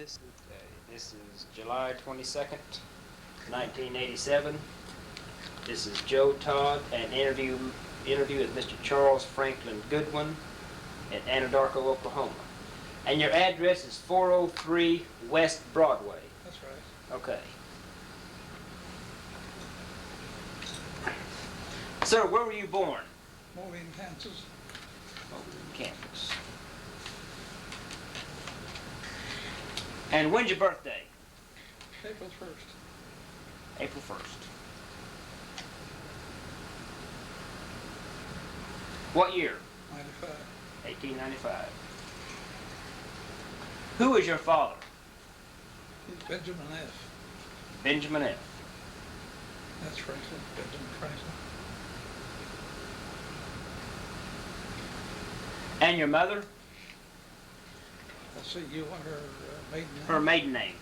This is July 22nd, 1987. This is Joe Todd, an interview with Mr. Charles Franklin Goodwin in Anadarko, Oklahoma. And your address is 403 West Broadway. That's right. Okay. Sir, where were you born? Moline, Kansas. Moline, Kansas. And when's your birthday? April 1st. April 1st. What year? 95. 1895. Who is your father? He's Benjamin F. Benjamin F. That's Franklin. Benjamin Franklin. And your mother? Let's see, you want her maiden name? Her maiden name.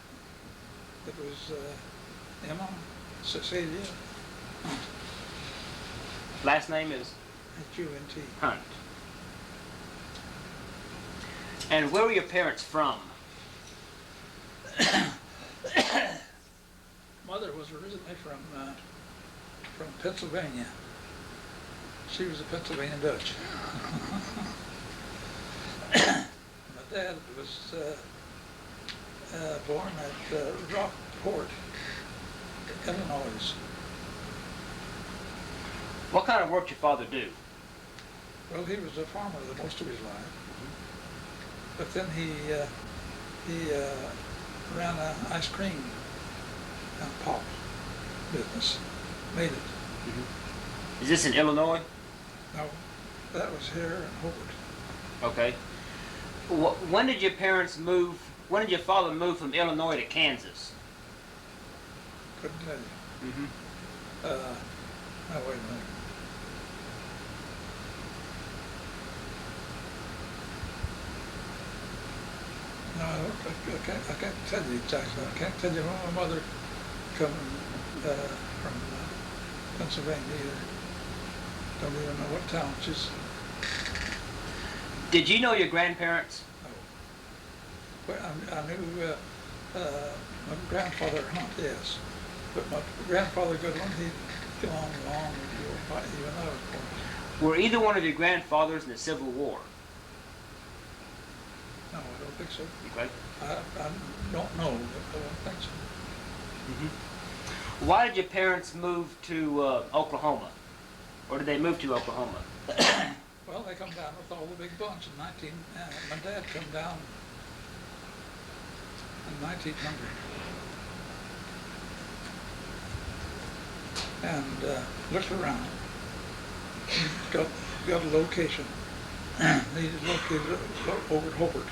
It was Emma Cecilia Hunt. Last name is? H-U-N-T. Hunt. And where were your parents from? Mother was originally from Pennsylvania. She was a Pennsylvania Dutch. My dad was born at Rockport, Illinois. What kind of work did your father do? Well, he was a farmer the most of his life, but then he ran an ice cream pop business, made it. Is this in Illinois? No, that was here in Hobart. Okay. When did your parents move? When did your father move from Illinois to Kansas? Couldn't tell you. Now wait a minute. No, I can't tell you exactly. I can't tell you when my mother come from Pennsylvania either. Don't even know what town she's. Did you know your grandparents? No. Well, I knew my grandfather Hunt, yes, but my grandfather Goodwin, he long before even I was born. Were either one of your grandfathers in the Civil War? No, I don't think so. Okay. I don't know, but I don't think so. Why did your parents move to Oklahoma? Or did they move to Oklahoma? Well, they come down with all the big bunch in my dad come down in 1900 and looked around, got a location. He located over at Hobart.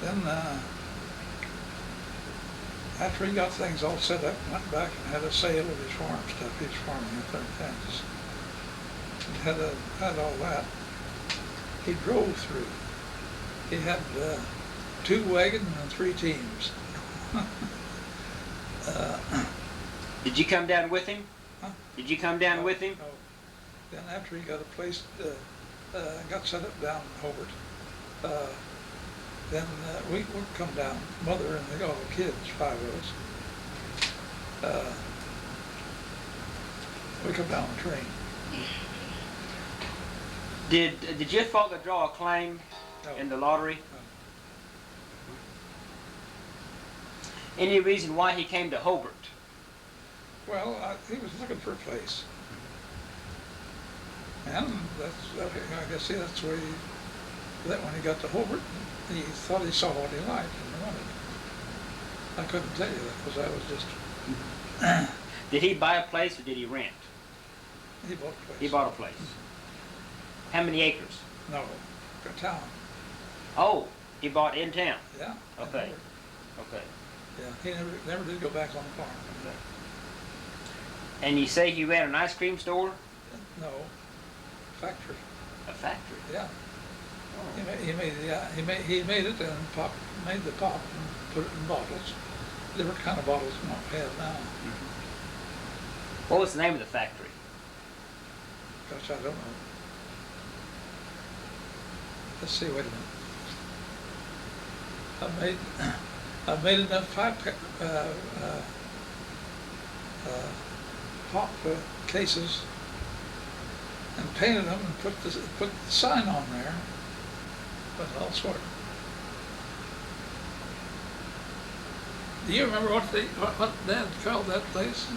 Then after he got things all set up, went back and had a sale of his farm stuff. He's farming up there in Kansas. Had all that. He drove through. He had 2 wagons and 3 teams. Did you come down with him? Huh? Did you come down with him? No. Then after he got a place, got set up down in Hobart, then we would come down, mother and all the kids, 5 of us. We come down the train. Did your father draw a claim in the lottery? No. Any reason why he came to Hobart? Well, he was looking for a place. And I guess that's where when he got to Hobart, he thought he saw what he liked and wanted. I couldn't tell you that because I was just... Did he buy a place or did he rent? He bought a place. He bought a place. How many acres? No, a town. Oh, he bought in town? Yeah. Okay. Okay. Yeah, he never did go back on the farm. Okay. And you say he ran an ice cream store? No, factory. A factory? Yeah. Oh. He made it and made the pop and put it in bottles. Different kind of bottles than what we have now. What was the name of the factory? Gosh, I don't know. Let's see, wait a minute. I made enough pop cases and painted them and put the sign on there, but all sort. Do you remember what Dad called that place? No,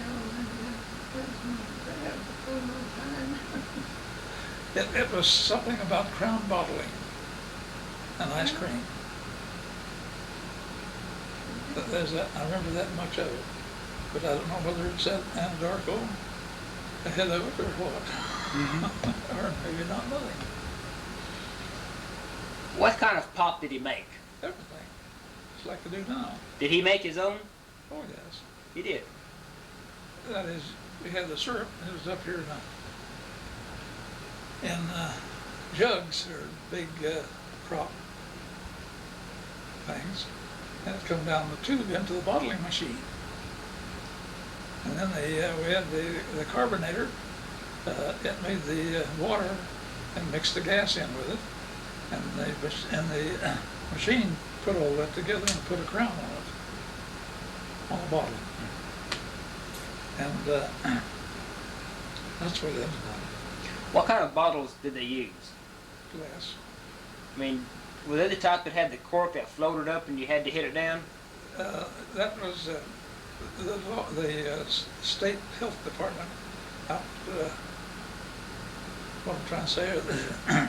that was my dad before my time. It was something about Crown bottling and ice cream. There's that, I remember that much of it, but I don't know whether it said Anadarko ahead of it or what. Or maybe not nothing. What kind of pop did he make? Everything. It's like they do now. Did he make his own? Oh yes. He did. That is, we had the syrup, and it was up here in jugs or big crop things, and it come down the tube into the bottling machine. And then we had the carbonator. It made the water and mixed the gas in with it, and the machine put all that together and put a crown on it, on the bottle. And that's what it is now. What kind of bottles did they use? Glass. I mean, were they the type that had the cork that floated up and you had to hit it down? That was the state health department out. What I'm trying to say.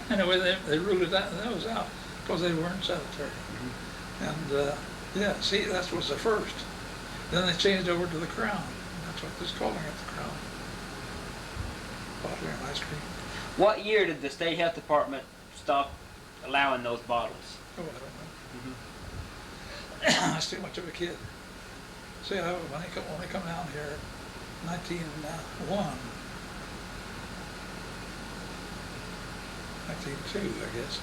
Anyway, they ruled that was out because they weren't sanitary. And yeah, see, that was the first. Then they changed over to the Crown. That's what they're calling it, the Crown. Bottling ice cream. What year did the state health department stop allowing those bottles? Oh, I don't know. I was too much of a kid. See, when I come down here, 1901, 1902, I guess.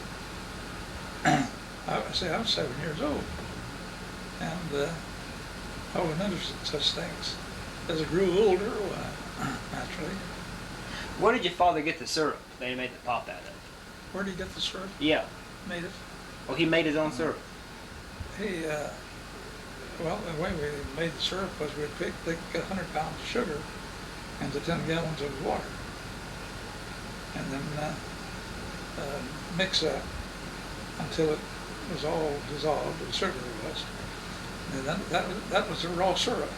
I was 7 years old, and I wasn't interested in such things. As I grew older, naturally. Where did your father get the syrup that he made the pop out of? Where did he get the syrup? Yeah. Made it. Well, he made his own syrup. He, well, the way we made the syrup was we'd take 100 pounds of sugar into 10 gallons of water, and then mix that until it was all dissolved, it certainly was. And then that was the raw syrup.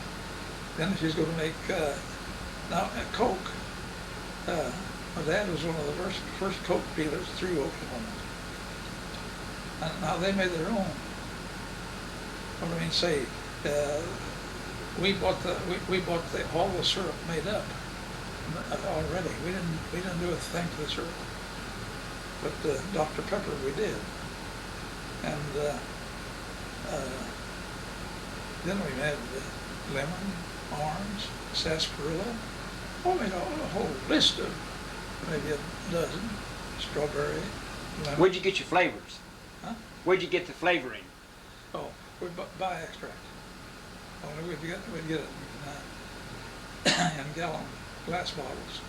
Then if you was going to make Coke, my dad was one of the first Coke dealers through Oklahoma. And now they made their own. What I mean, say, we bought all the syrup made up already. We didn't do a thing to the syrup. But Dr. Pepper we did. And then we had lemon, orange, sarsaparilla. Oh, we had a whole list of maybe a dozen. Strawberry, lemon. Where'd you get your flavors? Huh? Where'd you get the flavoring? Oh, we'd buy extract. Only we'd get it in gallon glass bottles.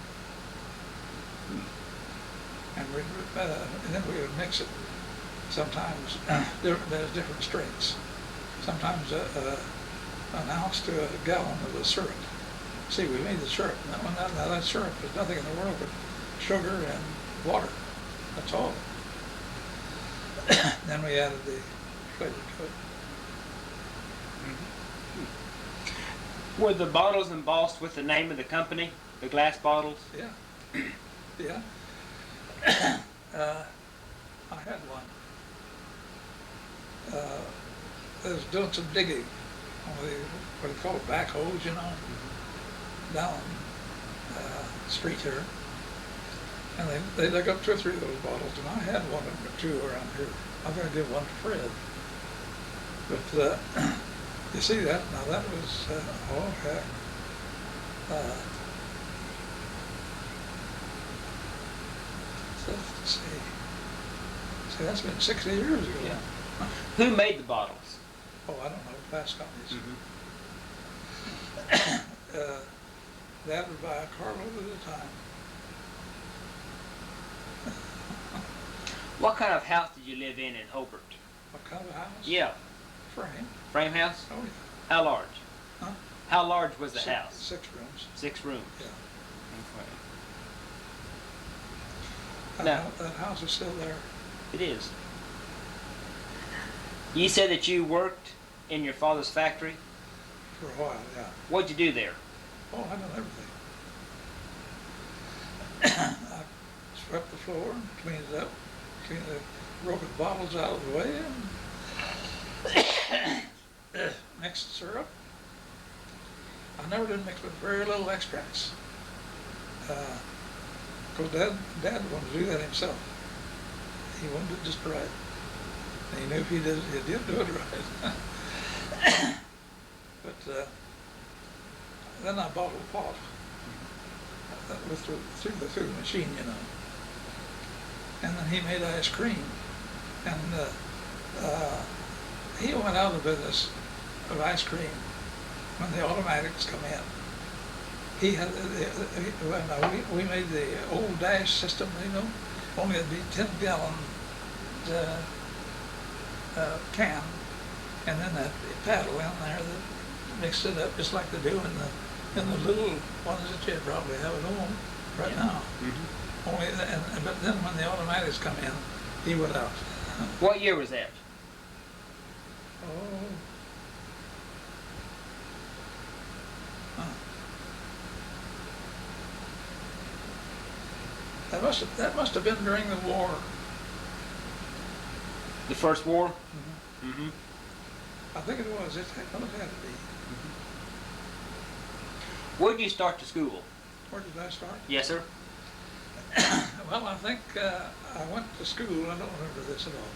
And then we would mix it. Sometimes there's different strengths. Sometimes an ounce to a gallon of the syrup. See, we made the syrup. Now that syrup is nothing in the world but sugar and water. That's all. Then we added the flavor to it. Were the bottles embossed with the name of the company? The glass bottles? Yeah. Yeah. I had one. I was doing some digging on the, what do you call it, backhoes, you know, down the street here. And they dug up 2 or 3 of those bottles, and I had one or 2 around here. I'm going to give one to Fred. But you see that? Now that was, oh heck. Let's see. See, that's been 60 years ago. Yeah. Who made the bottles? Oh, I don't know, glass companies. Mm-hmm. That would buy a carload at a time. What kind of house did you live in Hobart? What kind of house? Yeah. frame. Frame house? Oh, yeah. How large? Huh? How large was the house? 6 rooms. 6 rooms. Yeah. Okay. Now, That house is still there. it is. You said that you worked in your father's factory. For a while, yeah. What'd you do there? Oh, I done everything. I swept the floor and cleaned it up, cleaned the broken bottles out of the way, and mixed the syrup. I never did mix with very little extracts. Because Dad wanted to do that himself. He wanted it just right. And he knew if he did do it right. But then I bought a pot through the machine, you know. And then he made ice cream. And he went out of the business of ice cream when the automatics come in. He had, we made the old dash system, you know, only it'd be 10-gallon can, and then that paddle in there that mixed it up just like they do in the little ones that you probably have at home right now. Mm-hmm. Only, but then when the automatics come in, he went out. What year was that? Oh. That must have been during the war. The first war? Mm-hmm. Mm-hmm. I think it was. It had to be. Mm-hmm. Where did you start to school? Where did I start? Yes, sir. Well, I think I went to school. I don't remember this at all.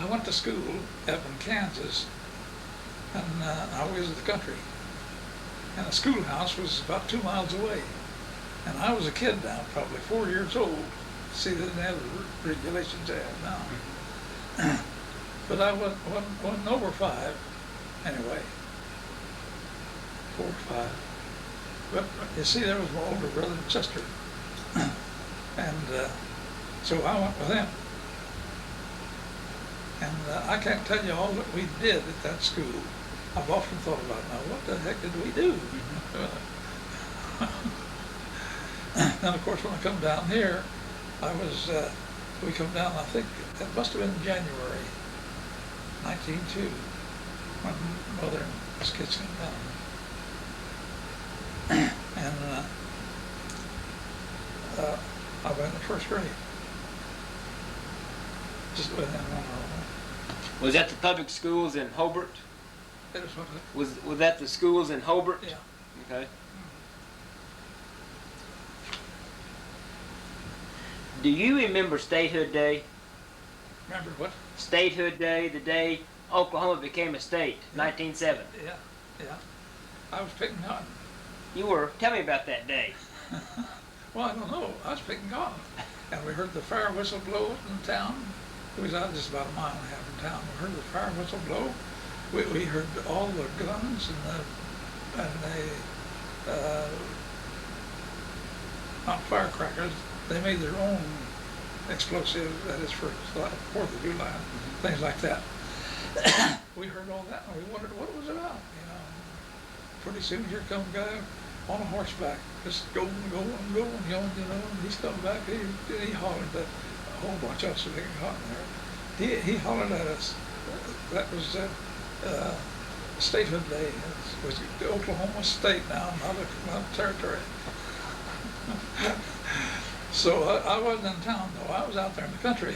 I went to school up in Kansas, and I was in the country. And the schoolhouse was about 2 miles away. And I was a kid now, probably 4 years old. See, they didn't have the regulations they have now. But I wasn't over 5, anyway. 4 or 5. But you see, there was my older brother and sister. And so I went with them. And I can't tell you all that we did at that school. I've often thought about, now, what the heck did we do? Then, of course, when I come down here, we come down, I think, it must have been January 1902, when Mother and his kids came down. And I went in the first grade. Just within 1 hour. Was that the public schools in Hobart? That is what Was that the schools in Hobart? yeah. Okay. Do you remember Statehood Day? Remember what? Statehood Day, the day Oklahoma became a state, 1907. Yeah, yeah. I was picking cotton. You were. Tell me about that day. Well, I don't know. I was picking cotton. And we heard the fire whistle blow in town. It was out just about a mile and a half from town. We heard the fire whistle blow. We heard all the guns and the not firecrackers. They made their own explosives, that is for 4th of July, things like that. We heard all that and we wondered what it was about, you know. Pretty soon here come a guy on a horseback, just going, you know, and he's coming back, he hollered at a whole bunch of us who got caught in there. He hollered at us. That was Statehood Day. It was the Oklahoma State now, not a territory. So I wasn't in town, though. I was out there in the country.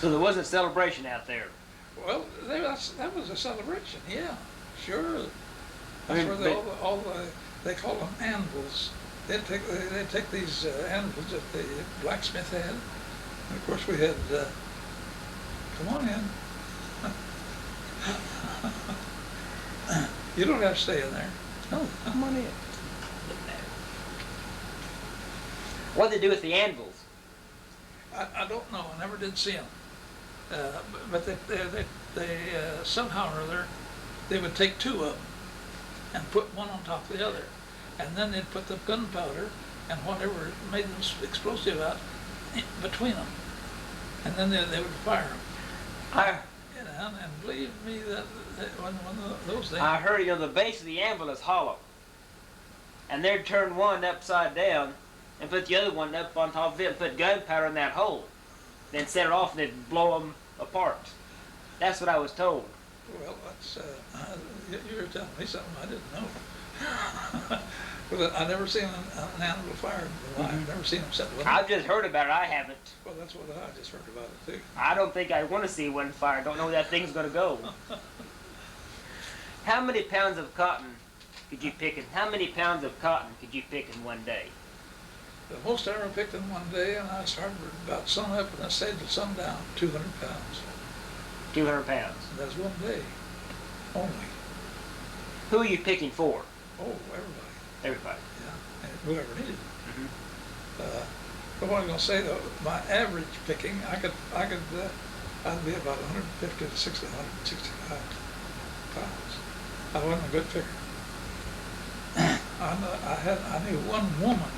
So there was a celebration out there. Well, that was a celebration, yeah, sure. That's I mean, where they call them anvils. They'd take these anvils that the blacksmith had. And of course we had, come on in. You don't have to stay in there. Oh, come on in. What did they do with the anvils? I don't know. I never did see them. But they somehow or other, they would take 2 of them and put one on top of the other. And then they'd put the gunpowder and whatever made them explosive out between them. And then they would fire them. I And believe me, that when those things. I heard, the base of the anvil is hollow. And they'd turn one upside down and put the other one up on top of it and put gunpowder in that hole. Then set it off and it'd blow them apart. That's what I was told. Well, that's, you're telling me something I didn't know. But I never seen an animal fire in my life. I've never seen them set one. I've just heard about it. I haven't. Well, that's what I just heard about it too. I don't think I want to see one fire. I don't know where that thing's going to go. How many pounds of cotton could you pick? How many pounds of cotton could you pick in one day? The most I ever picked in one day, and I started about sun up and I stayed till sundown, 200 pounds. 200 pounds. And that's one day only. Who are you picking for? Oh, everybody. Everybody. Yeah, and whoever needed it. But what I'm going to say though, my average picking, I'd be about 150 to 60, 165 pounds. I wasn't a good picker. I knew one woman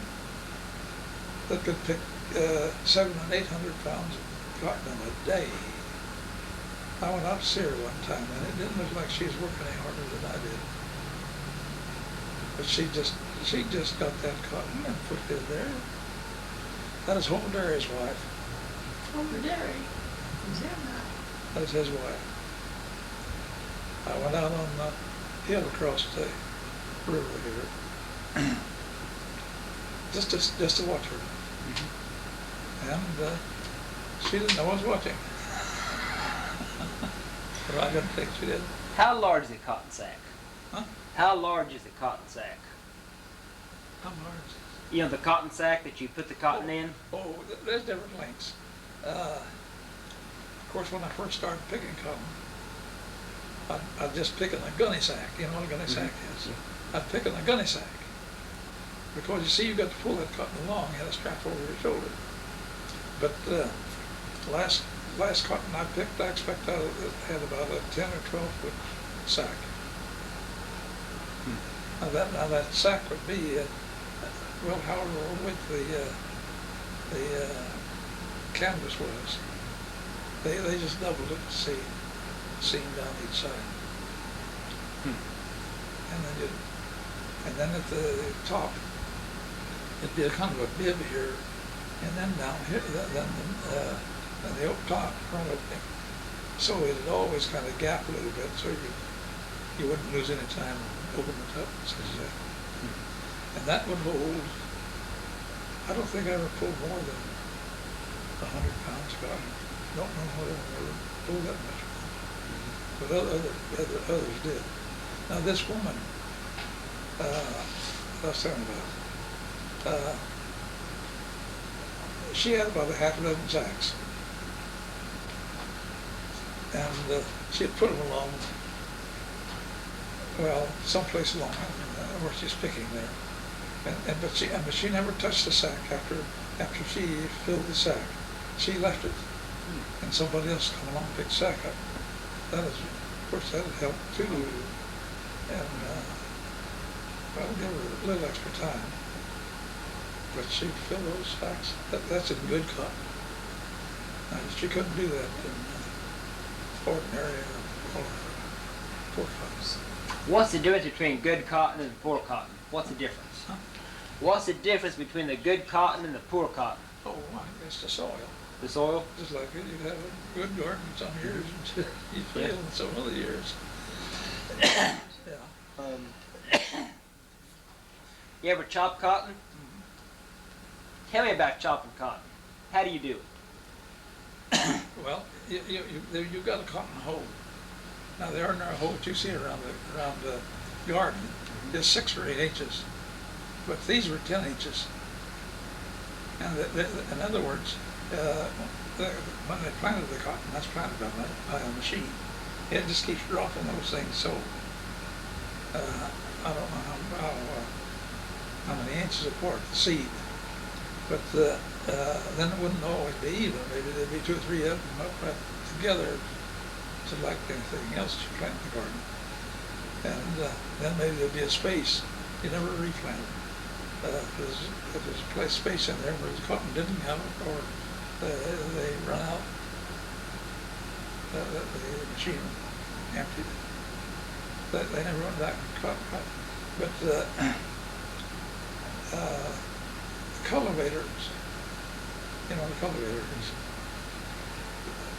that could pick 700 and 800 pounds of cotton in a day. I went out to see her one time, and it didn't look like she was working any harder than I did. But she just got that cotton and put it there. That is Homer Derry's wife. Over Derry. Is that right? That is his wife. I went out on the hill across the river here, just to watch her. And she didn't know I was watching. But I didn't think she did. How large is a cotton sack? Huh? How large is a cotton sack? How large? You know, the cotton sack that you put the cotton in? Oh, there's different lengths. Of course, when I first started picking cotton, I'd just pick in a gunny sack. You know what a gunny sack is? I'd pick in a gunny sack. Because you see, you've got to pull that cotton along. You had a strap over your shoulder. But last cotton I picked, I expect I had about a 10 or 12 foot sack. Now that sack would be, well, however width the canvas was. They just doubled it to seam down each side. And then at the top, it'd be a kind of a bib here, and then down here, then the top front opening. So it'd always kind of gap a little bit, so you wouldn't lose any time opening it up, so to say. And that would hold, I don't think I ever pulled more than 100 pounds of cotton. Don't know whether I ever pulled that much. But others did. Now this woman, I was telling about, she had about a half a dozen sacks. And she had put them along, well, someplace along where she's picking there. But she never touched the sack after she filled the sack. She left it, and somebody else come along and pick the sack up. That is, of course, that would help too. And well, give her a little extra time. But she'd fill those sacks. That's in good cotton. Now, she couldn't do that in ordinary or poor cotton. What's the difference between good cotton and poor cotton? What's the difference? Huh? What's the difference between the good cotton and the poor cotton? Oh, it's the soil. The soil? Just like it, you'd have a good garden some years and you'd fail in some other years. Yeah. You ever chop cotton? Tell me about chopping cotton. How do you do it? Well, you've got a cotton hoe. Now the ordinary hoe that you see around the garden is 6 or 8 inches, but these were 10 inches. And in other words, when they planted the cotton, that's planted by a machine. It just keeps dropping those things. So I don't know how many inches apart the seed, but then it wouldn't always be even. Maybe there'd be 2 or 3 of them upright together, just like anything else you plant in the garden. And then maybe there'd be a space. You never replant it. If there's a space in there where the cotton didn't have it, or they run out, the machine emptied. They never went back and cut. But the cultivators, the cultivators,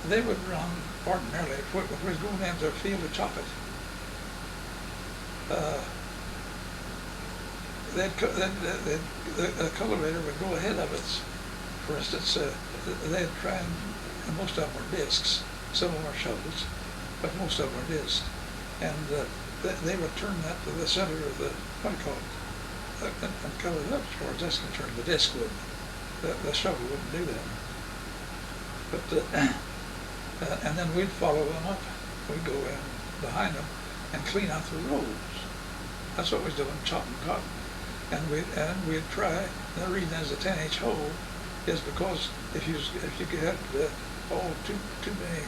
they would run ordinarily, if we was going into a field to chop it, the cultivator would go ahead of us. For instance, they'd try and most of them were discs, some of them were shovels, but most of them were discs. And they would turn that to the center of the, what do you call it, and cut it up as far as that's concerned. The disc would, the shovel wouldn't do that. But, and then we'd follow them up. We'd go in behind them and clean out the rows. That's what we was doing, chopping cotton. And we'd try, the reason there's a 10-inch hole is because if you get too many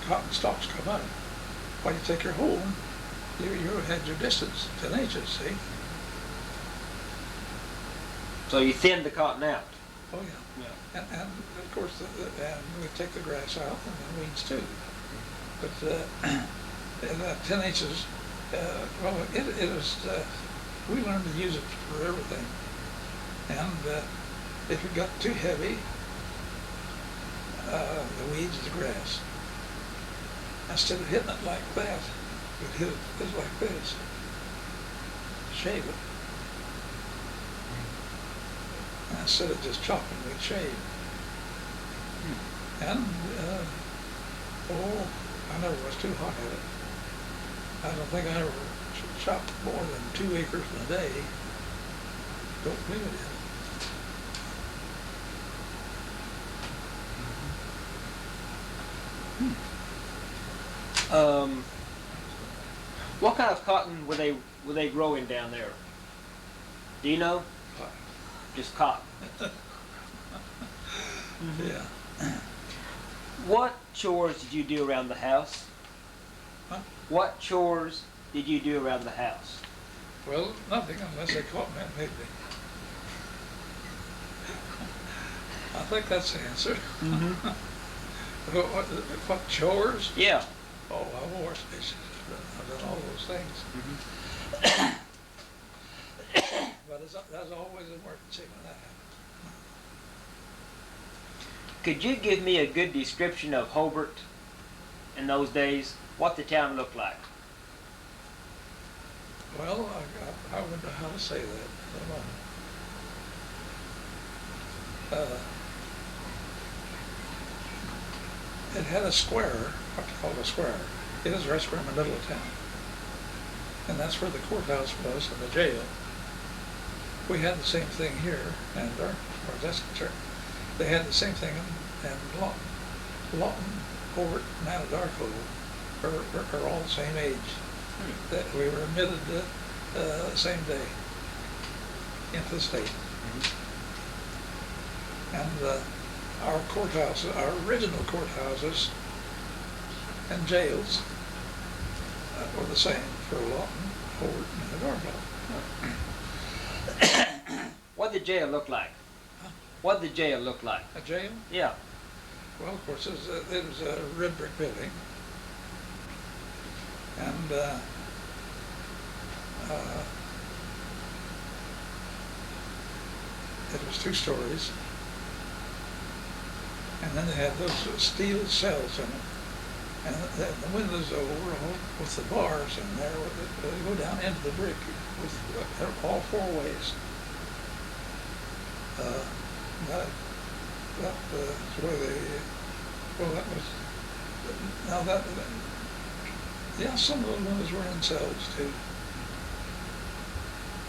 cotton stalks come out, while you take your hole, you had your distance, 10 inches, see? So you thin the cotton out? Oh, yeah. And of course, and we take the grass out and the weeds too. But 10 inches, well, it is, we learned to use it for everything. And if it got too heavy, the weeds, the grass, instead of hitting it like that, we'd hit it like this, shave it. And instead of just chopping, we'd shave. And, I never was too hot at it. I don't think I ever chopped more than 2 acres in a day. Don't believe it. What kind of cotton were they growing down there? Do you know? Cotton. Just cotton. Yeah. What chores did you do around the house? Huh? What chores did you do around the house? Well, nothing unless they caught me, maybe. I think that's the answer. What chores? Yeah. Oh, I wore dishes. I've done all those things. But there's always an emergency when that happens. Could you give me a good description of Hobart in those days? What the town looked like? Well, I wouldn't know how to say that. I don't know. It had a square, what you call a square. It is right square in the middle of town. And that's where the courthouse was and the jail. We had the same thing here, and as far as that's concerned. They had the same thing in Lawton. Lawton, Hobart, and Anadarko are all the same age. That we were admitted the same day into the state. And our courthouses, our original courthouses and jails were the same for Lawton, Hobart, and Anadarko. What did the jail look like? Huh? What did the jail look like? A jail? Yeah. Well, of course, it was a red brick building. And it was 2 stories. And then they had those steel cells in it. And the windows were all with the bars in there. They go down into the brick with all 4 ways. That's the way they, well, that was, now that, yeah, some of the windows were in cells too.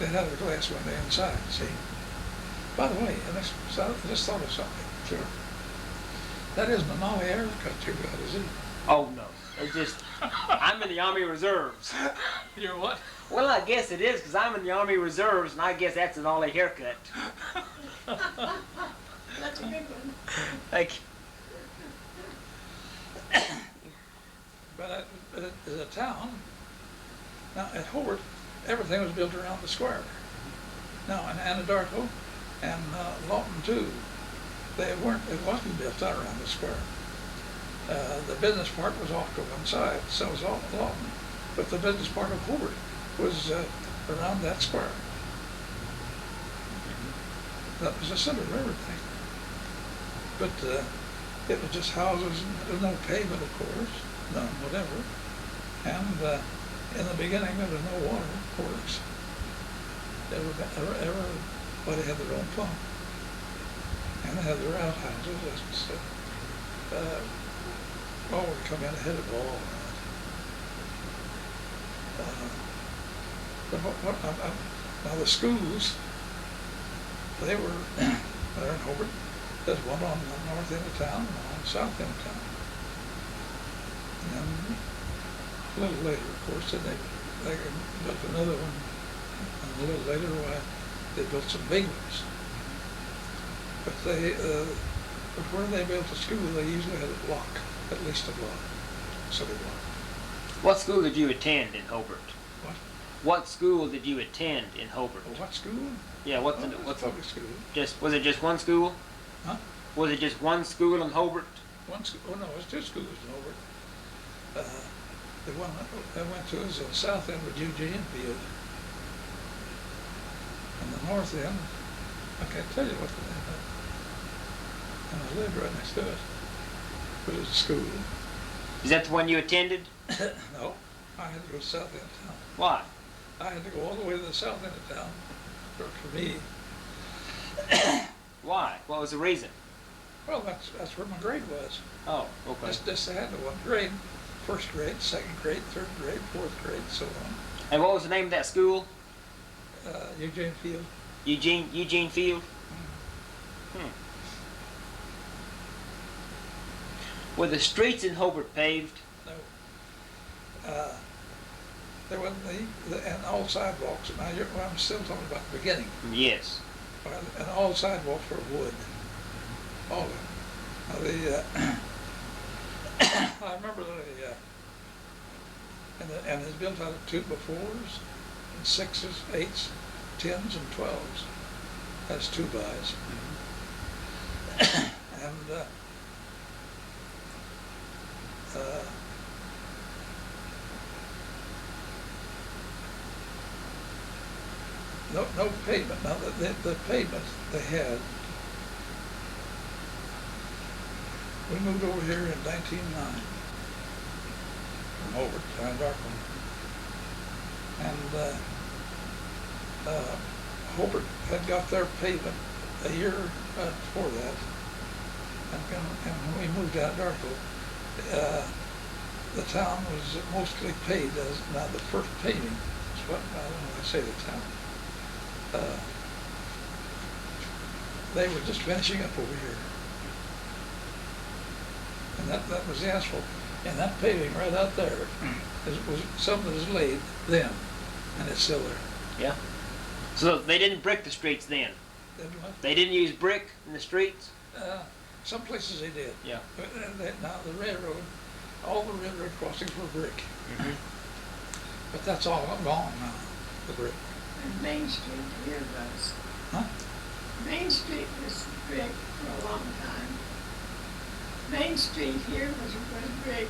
They had a glass window inside, see. By the way, I just thought of something. Sure. That isn't an Ollie haircut you got, is it? Oh no, it's just, I'm in the Army Reserves. You're what? Well, I guess it is, because I'm in the Army Reserves, and I guess that's an Ollie haircut. That's a good one. Thank you. But as a town, now at Hobart, everything was built around the square. Now in Anadarko and Lawton too, it wasn't built out around the square. The business part was off to one side, so was Lawton. But the business part of Hobart was around that square. That was the center of everything. But it was just houses, there was no pavement, of course, none whatever. And in the beginning, there was no water works. Everybody had their own pump. And they had their outhouses, as I said. We come in ahead of all that. Now the schools, they were there in Hobart. There's one on the north end of town and one on the south end of town. And then a little later, of course, then they built another one. And a little later, they built some big ones. But where they built the school, they usually had a block, at least a block, city block. What school did you attend in Hobart? What? What school did you attend in Hobart? What school? Yeah, what's public school? Was it just one school? Huh? Was it just one school in Hobart? One school? Oh no, it was two schools in Hobart. The one I went to is the south end of Eugene Field. And the north end, I can't tell you what the name of it. And I lived right next to it. But it was a school. Is that the one you attended? No, I had to go south end of town. Why? I had to go all the way to the south end of town for me. Why? What was the reason? Well, that's where my grade was. Oh, okay. Just I had the one grade, first grade, second grade, third grade, fourth grade, so on. And what was the name of that school? Eugene Field. Eugene Field? Were the streets in Hobart paved? No. There wasn't and all sidewalks. Now I'm still talking about the beginning. Yes. And all sidewalks were wood. All of them. Now I remember and it's built out of 2x4s, and 6s, 8s, 10s, and 12s. That's 2-bys. And no pavement. Now the pavement they had. We moved over here in 1909 from Hobart to Andarko. And Hobart had got their pavement a year before that. And when we moved to Andarko, the town was mostly paved as now the first paving is what I don't know. I say the town. They were just finishing up over here. And that was the asphalt. And that paving right out there was some that was laid then, and it's still there. Yeah. So they didn't brick the streets then? Didn't what? They didn't use brick in the streets? Some places they did. Yeah. But now the railroad, all the railroad crossings were brick. Mm-hmm. But that's all gone now, the brick. And Main Street here was. Huh? Main Street was brick for a long time. Main Street here was brick.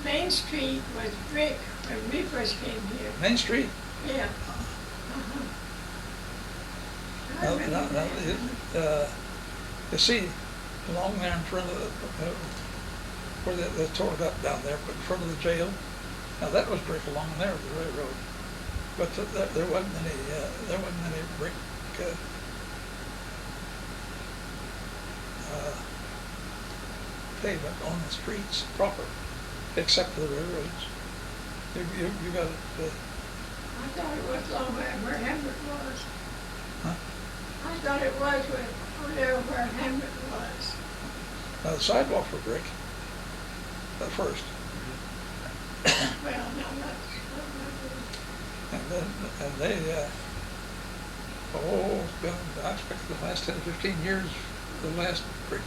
Main Street was brick when we first came here. Main Street? Yeah. I remember that. You see, along there in front of where they tore it up down there, but in front of the jail. Now that was brick along there with the railroad, but there wasn't any brick. Pavement on the streets proper, except for the railroads. You got it. I thought it was along where Hamlet was. Huh? I thought it was where Hamlet was. Now the sidewalks were brick at first, Well, no, that's and they it's been, I expect the last 10 to 15 years, the last brick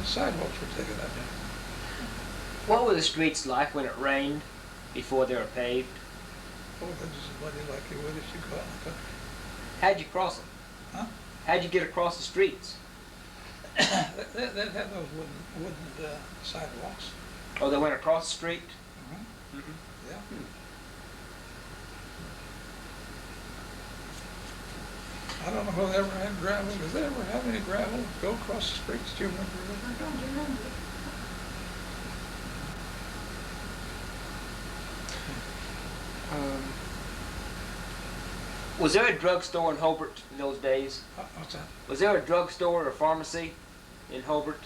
sidewalks were taken up. What were the streets like when it rained before they were paved? Oh, they're just as muddy like you would if you go out in the country. How'd you cross them? Huh? How'd you get across the streets? They'd have those wooden sidewalks. Oh, they went across the street? Mhm. Mm-hmm. Yeah. I don't know whether they ever had gravel. Did they ever have any gravel go across the streets? Do you remember? I don't remember. Was there a drugstore in Hobart in those days? What's that? Was there a drugstore or pharmacy in Hobart?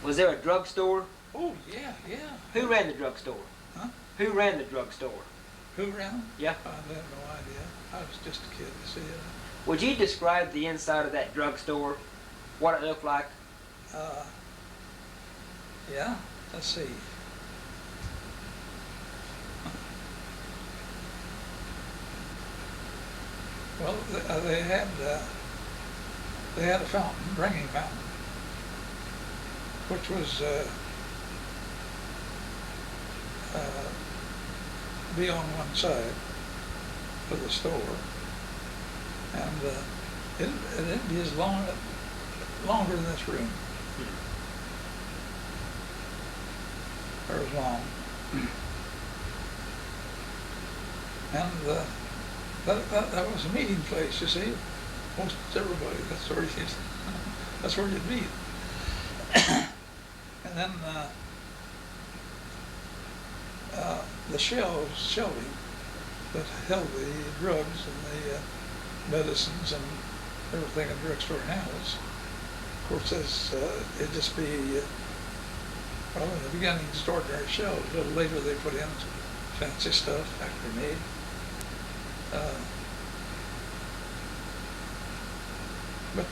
Was there a drugstore? Oh, yeah, yeah. Who ran the drugstore? Huh? Who ran the drugstore? Who ran? Yeah. I have no idea. I was just a kid, you see. Would you describe the inside of that drugstore? What it looked like? Yeah, let's see. Well, they had a fountain, drinking fountain, which was be on one side of the store, and it'd be as longer than this room, or as long, and that was a meeting place, you see. Most everybody, that's where you'd meet. And then the shelving that held the drugs and the medicines and everything a drugstore handles. Of course, it'd just be, well, in the beginning, just ordinary shelves. A little later, they put in fancy stuff, factory made. But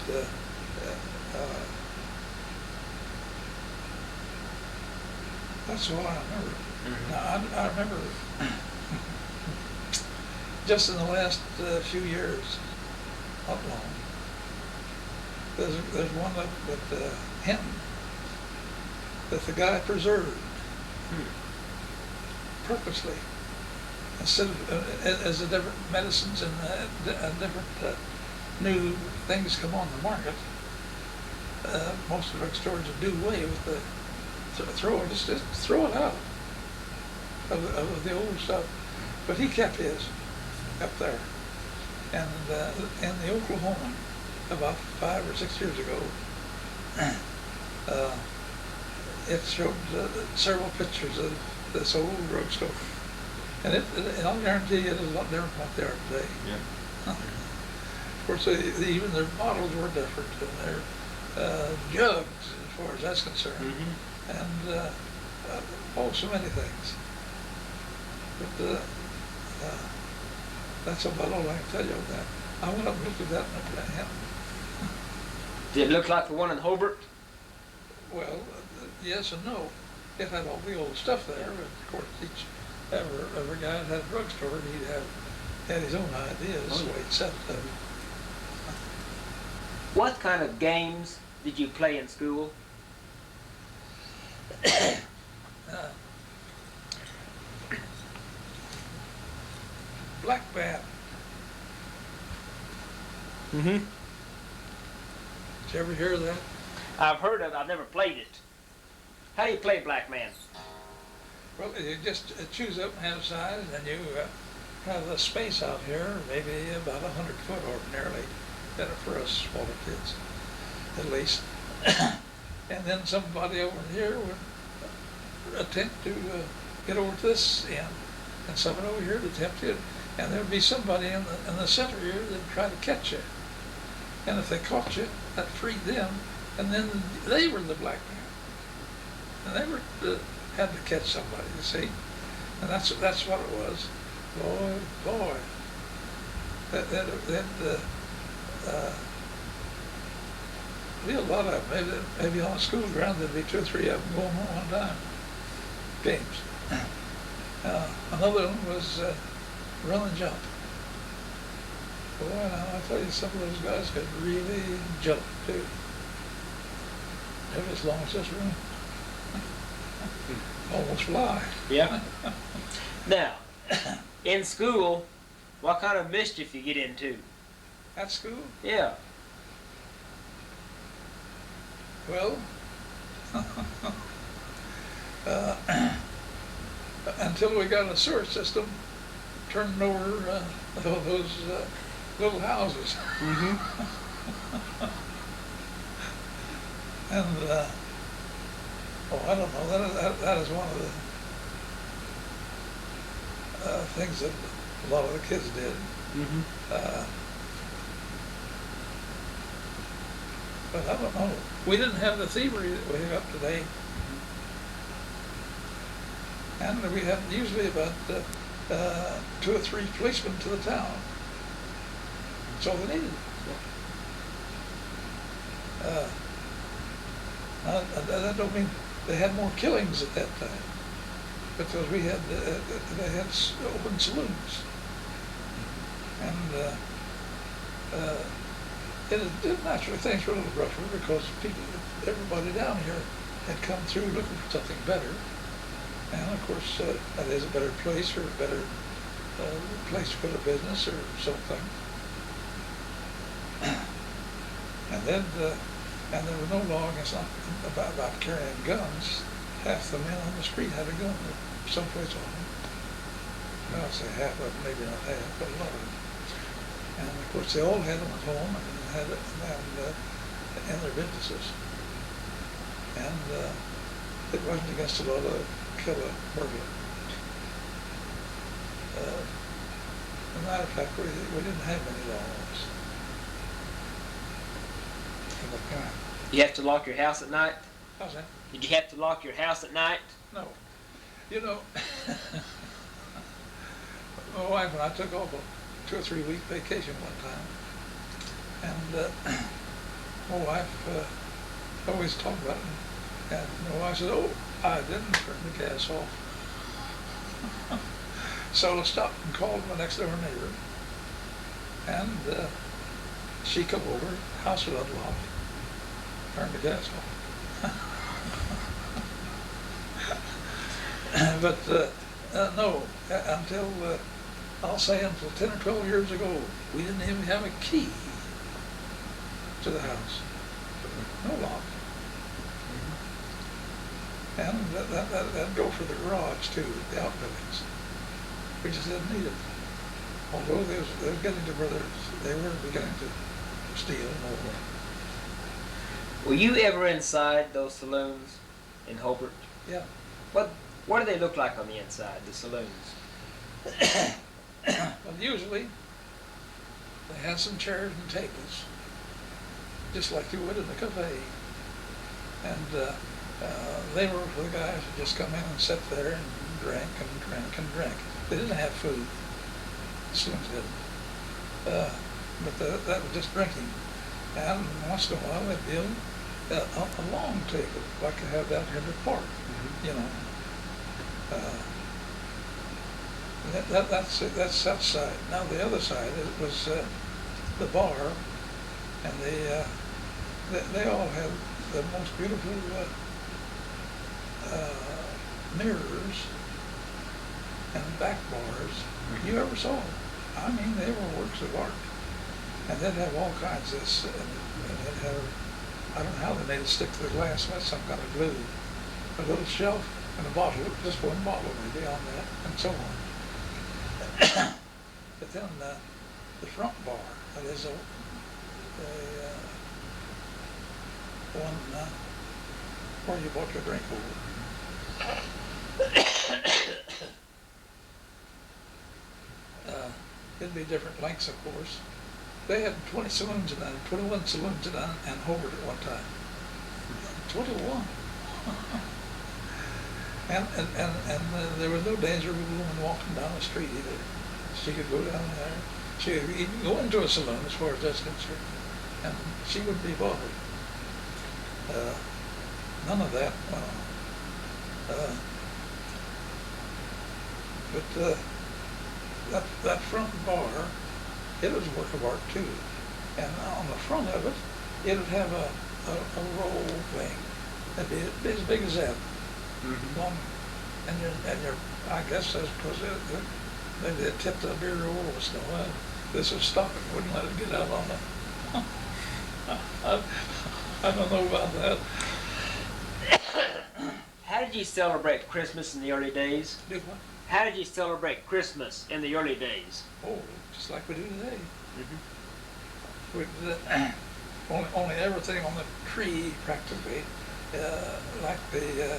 that's all I remember. Mm-hmm. Now, I remember just in the last few years, not long, there's one up at Hinton that the guy preserved purposely. Instead of, as the different medicines and different new things come on the market, most drugstores do away with the just throw it out of the old stuff. But he kept his up there, and in the Oklahoma about 5 or 6 years ago, it showed several pictures of this old drugstore. And I'll guarantee you it is a lot different from what they are today. Yeah. Of course, even their bottles were different, and their jugs, as far as that's concerned, and so many things. But that's about all I can tell you of that. I went up and looked at that and Hinton. Did it look like the one in Hobart? Well, yes and no. It had all the old stuff there, but of course every guy that had a drugstore, he'd had his own ideas, the way it set up. What kind of games did you play in school? Black bat. Mm-hmm. Did you ever hear of that? I've heard of it. I've never played it. How do you play Black Man? Well, you just choose up and have size, and you have a space out here, maybe about 100 foot ordinarily, better for us smaller kids, at least. And then somebody over here would attempt to get over to this end, and someone over here would attempt to, and there would be somebody in the center here that would try to catch you. And if they caught you, that freed them, and then they were the black man. And they were had to catch somebody, you see. And that's what it was. Boy. Be a lot of them. Maybe on a school ground there'd be 2 or 3 of them going on one time. Games. Another one was run and jump. Boy, now I tell you, some of those guys could really jump too. Maybe as long as this room. Almost fly. Yeah. Now, in school, what kind of mischief you get into? At school? Yeah. Well, uh, until we got a sewer system, turning over those little houses. And, I don't know, that is one of the things that a lot of the kids did. But I don't know, we didn't have the thievery that we have today. And we had usually about 2 or 3 policemen to the town. That's all they needed. That don't mean they had more killings at that time, because we had they had open saloons, and it naturally things were a little rougher because everybody down here had come through looking for something better, and of course that is a better place or a better place to put a business or something, and then. And there were no law against about carrying guns. Half the men on the street had a gun someplace on them. Well, I'll say half of them, maybe not half, but a lot of them. And of course, they all had them at home and had it in their businesses. And it wasn't against the law to kill a burglar. As a matter of fact, we didn't have many laws. You have to lock your house at night? How's that? Did you have to lock your house at night? No. You know, my wife and I took off a 2 or 3 week vacation one time, and my wife always talked about it, and my wife said, "Oh, I didn't turn the gas off." So I stopped and called my next door neighbor, and she come over, house was unlocked. Turn the gas off. But no, until I'll say until 10 or 12 years ago, we didn't even have a key to the house. No lock. And that'd go for the garage too, the outbuildings. We just didn't need it. Although they were getting to where they were beginning to steal more. Were you ever inside those saloons in Hobart? Yeah. What do they look like on the inside, the saloons? Well, usually they had some chairs and tables, just like you would in a cafe. And they were for the guys who just come in and sit there and drank and drank and drank. They didn't have food. The saloons didn't. But that was just drinking. And once in a while they'd build a long table, like they have down here in the park, you know. That's that side. Now the other side was the bar, and they all had the most beautiful mirrors and back bars you ever saw. I mean, they were works of art. And they'd have all kinds of this, and they'd have, I don't know how they made it stick to the glass with some kind of glue. A little shelf and a bottle, just one bottle maybe on that, and so on. But then the front bar, that is one where you bought your drink over. It'd be different lengths, of course. They had 20 saloons in that, 21 saloons in Hobart at one time. 21. and there was no danger of a woman walking down the street either. She could go down there. She could even go into a saloon as far as that's concerned, and she wouldn't be bothered. None of that. But that front bar, it was a work of art too. And on the front of it, it would have a roll thing. It'd be as big as that. Long, and your I guess that's because maybe they tipped the beer over with snow. This would stop it, wouldn't let it get out on the I don't know about that. How did you celebrate Christmas in the early days? Do what? How did you celebrate Christmas in the early days? Oh, just like we do today. Mm-hmm. With only everything on the tree practically, like the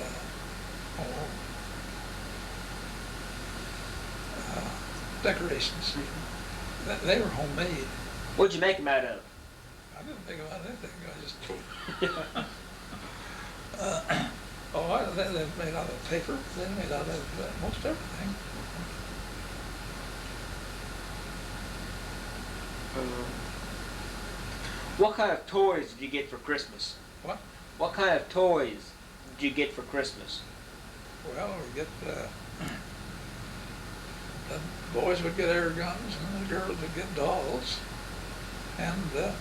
decorations. Mm-hmm. They were homemade. What'd you make them out of? I didn't think about anything. I just they're made out of paper. They're made out of most everything. What kind of toys did you get for Christmas? What? What kind of toys did you get for Christmas? Well, we get the boys would get air guns and the girls would get dolls, and then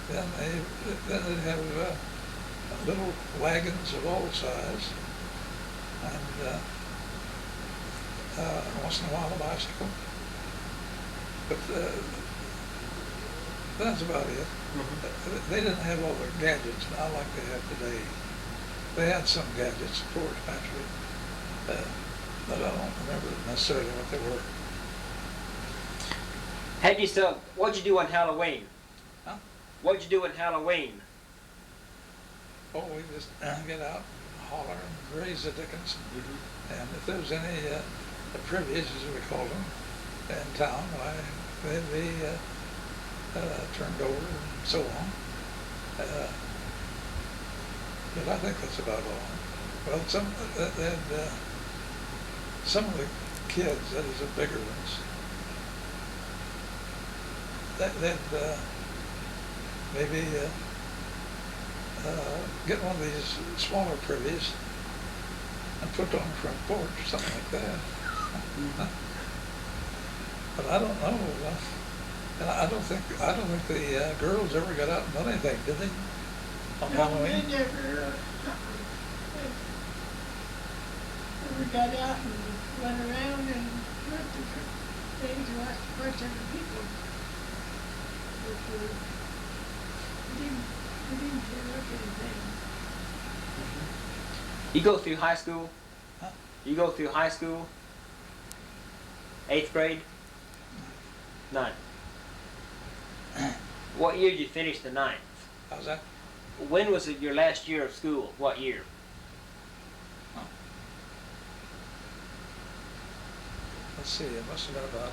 they'd have little wagons of all sizes, and once in a while a bicycle. But that's about it. Mm-hmm. They didn't have all the gadgets now like they have today. They had some gadgets, of course, naturally, but I don't remember necessarily what they were. What'd you do on Halloween? Huh? What'd you do on Halloween? Oh, we just get out, holler, and raise the dickens. Mm-hmm. And if there was any privilege, as we call them, in town, why, they'd be turned over and so on. But I think that's about all. Well, some of the kids, that is the bigger ones, they'd maybe get one of these smaller privies and put it on the front porch or something like that. But I don't know. And I don't think the girls ever got out and done anything, did they? On No, Halloween? they never got out and went around and went to things and watched a bunch of other people. But we didn't look at anything. You go through high school? Huh? You go through high school? 8th grade? 9th. What year did you finish the 9th? How's that? When was it your last year of school? What year? Oh. Let's see, it must have been about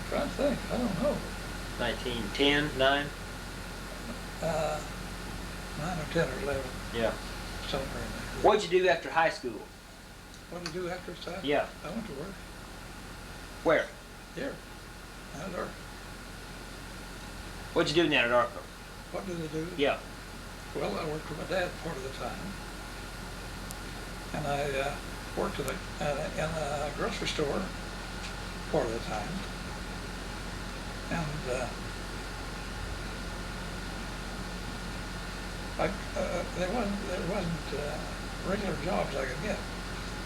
trying to think, I don't know. 1910, 9? 9 or 10 or 11, Yeah. somewhere in there. What'd you do after high school? What did you do after that? Yeah. I went to work Where? here. Or What'd you do in Anadarko? what did I do? Yeah. Well, I worked with my dad part of the time, and I worked in a grocery store part of the time, and there wasn't regular jobs I could get.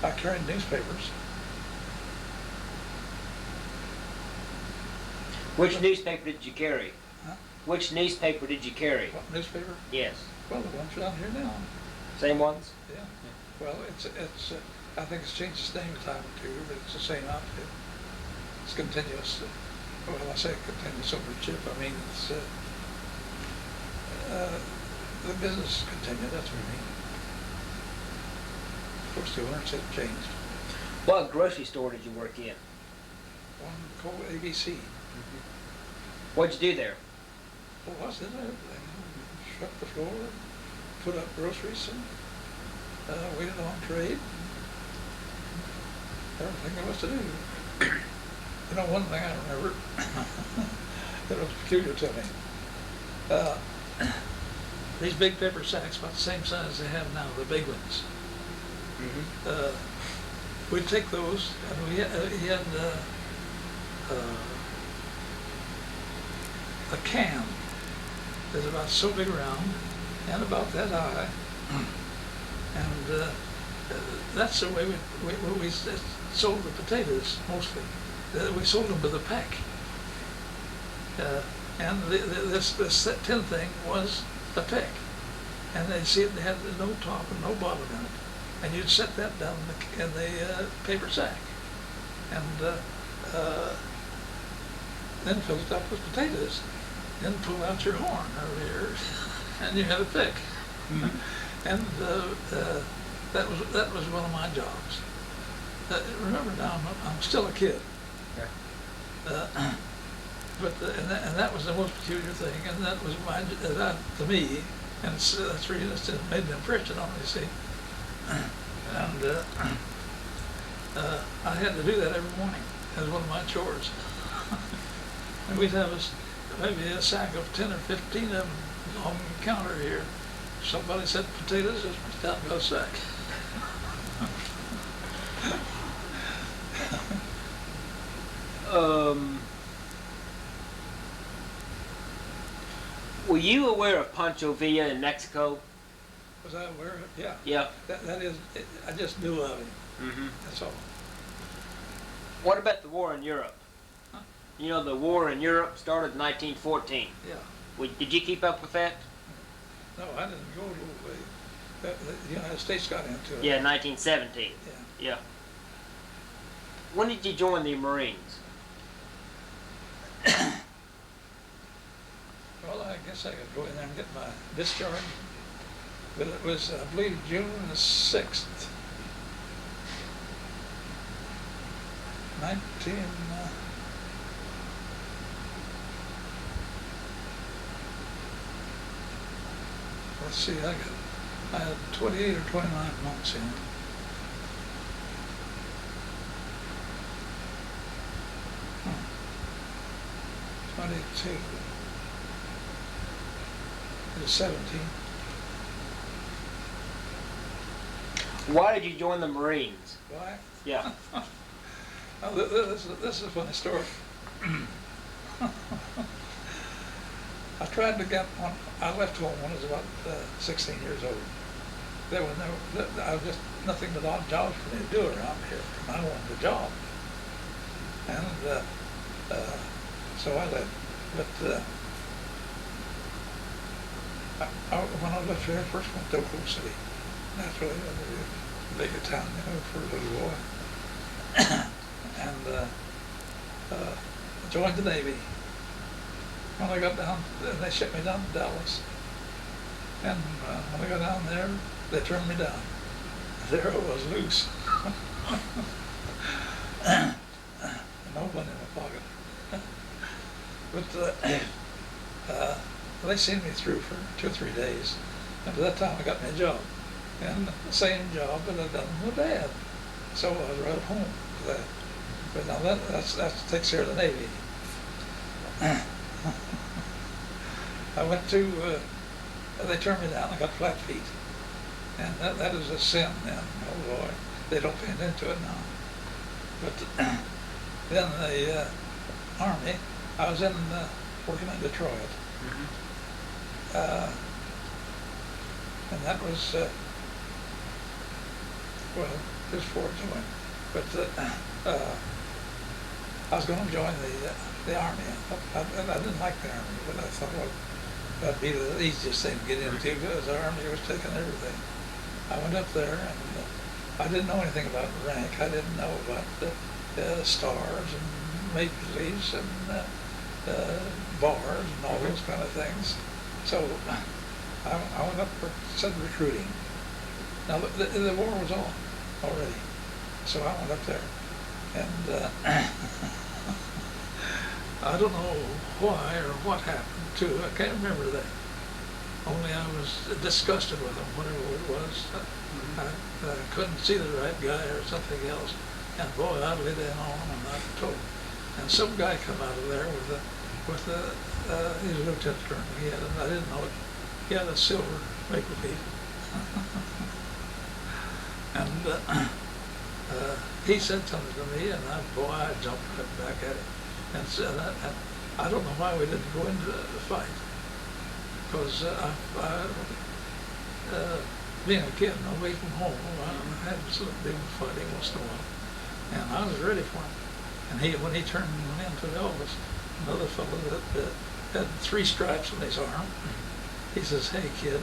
I carried newspapers. Which newspaper did you carry? Huh? Which newspaper did you carry? What newspaper? Yes. Well, the ones down here now. Same ones? Yeah. Well, it's I think it's changed its name a time or two, but it's the same outfit. It's continuous. Well, I say continuous over chip. I mean, it's the business continued. That's what I mean. Of course, the owners have changed. What grocery store did you work in? One called ABC. What'd you do there? Well, what's in everything? Swept the floor, put up groceries, and waited on trade. Everything there was to do. You know, one thing I remember that was peculiar to me. These big paper sacks, about the same size they have now, the big ones. We'd take those, and he had a can that's about so big around and about that high, and that's the way we sold the potatoes mostly. We sold them by the peck. And this tin thing was a pick. And they see it had no top and no bottom in it. And you'd set that down in the paper sack. And then fill it up with potatoes. Then pull out your horn over here, and you had a pick. Mm-hmm. And that was one of my jobs. Remember now, I'm still a kid. Okay. And that was the most peculiar thing, and that was to me, and that's really just made an impression on me, see. And I had to do that every morning as one of my chores. And we'd have maybe a sack of 10 or 15 of them on the counter here. Somebody said potatoes, just went down and got a sack. Were you aware of Pancho Villa in Mexico? Was I aware of it? Yeah. Yeah. That is, I just knew of him. Mm-hmm. That's all. What about the war in Europe? Huh? You know, the war in Europe started in 1914. Yeah. Did you keep up with that? No, I didn't go to the United States got into it. Yeah, 1917. Yeah. Yeah. When did you join the Marines? Well, I guess I could go in there and get my discharge. But it was, I believe, June the 6th, 19... let's see, I had 28 or 29 months in. 22. It was 17. Why did you join the Marines? Why? Yeah. Oh, this is a funny story. I tried to get one. I left home when I was about 16 years old. I was just nothing but odd jobs for me to do around here. And I wanted a job. And so I left. But when I left here, I first went to Oklahoma City. Naturally, a bigger town, for a little boy. And joined the Navy. When I got down, they shipped me down to Dallas. And when I got down there, they turned me down. There I was loose. No money in my pocket. But they seen me through for 2 or 3 days. And by that time I got me a job. And the same job that I'd done with my dad. So I was right at home for that. But now that takes care of the Navy. I went to, they turned me down, I got flat feet. And that is a sin then, oh boy. They don't pay attention to it now. But then the Army, I was working in Detroit. Mm-hmm. And that was, well, just before I joined. But I was going to join the Army. I didn't like the Army, but I thought, well, that'd be the easiest thing to get into because the Army was taking everything. I went up there and I didn't know anything about rank. I didn't know about the stars and maple leaves and bars and all those kind of things. So I went up for some recruiting. Now the war was on already, so I went up there, and I don't know why or what happened to. I can't remember that. Only I was disgusted with them, whatever it was. I couldn't see the right guy or something else, and boy, I'd lay down on him and I told him. And some guy come out of there with he was a lieutenant colonel. I didn't know it. He had a silver maple leaf. And he said something to me, and I jumped right back at him. And said, I don't know why we didn't go into the fight. Because being a kid and away from home, I had to deal with fighting once in a while. And I was ready for him. And when he turned me into Elvis, another fellow that had 3 stripes on his arm. He says, "Hey kid,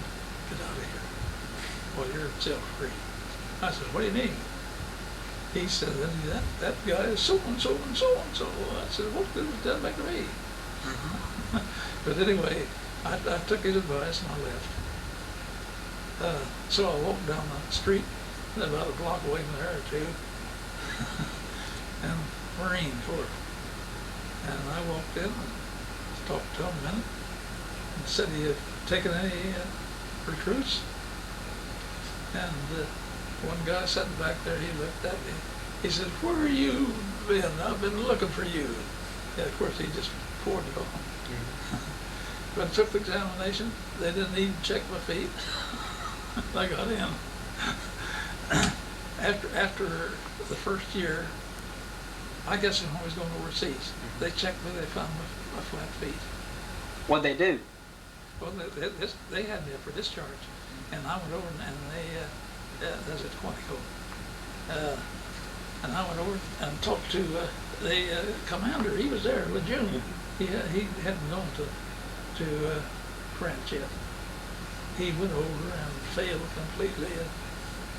get out of here. Well, you're jail free." I said, "What do you mean?" He said, that guy is so and so and so and so. I said, "What good does that make to me?" But anyway, I took his advice and I left. So I walked down the street, about a block away from there or two, and Marine Corps. And I walked in and talked to him a minute and said he had taken any recruits. And one guy sitting back there, he looked at me. He said, "Where have you been? I've been looking for you." Yeah, of course, he just poured it on. But I took the examination. They didn't even check my feet. I got in. After the first year, I guess when I was going overseas, they checked me. They found my flat feet. What'd they do? Well, they had me up for discharge, and I went over and they that's at Quantico. And I went over and talked to the commander. He was there, Lejeune. He hadn't gone to France yet. He went over and failed completely.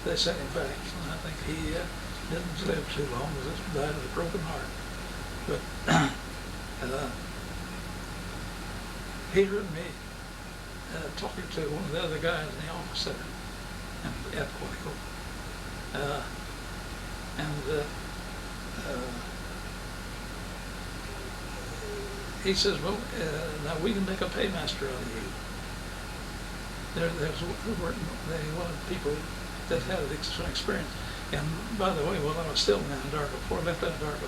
They sent him back, and I think he didn't live too long. He just died of a broken heart. But he heard me talking to one of the other guys in the office center at Quantico. He says, "Well, now we can make a paymaster out of you." They wanted people that had some experience. And by the way, while I was still in Anadarko, before I left Anadarko,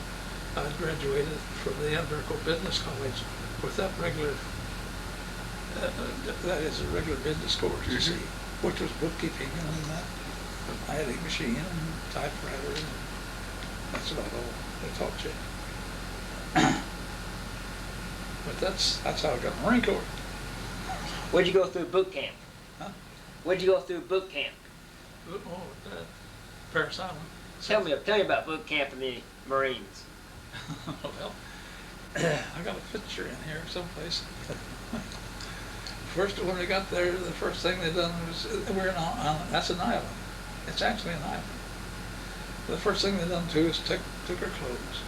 I graduated from the Anadarko Business College with that regular, that is a regular business course, you see, which was bookkeeping and that. I had a machine and typewriter, and that's about all they taught you. But that's how I got in the Marine Corps. Where'd you go through boot camp? Huh? Where'd you go through boot camp? Paris Island. Tell me about boot camp in the Marines. Well, I got a picture in here someplace. First, when we got there, the first thing they done was, that's an island. It's actually an island. The first thing they done too is took our clothes.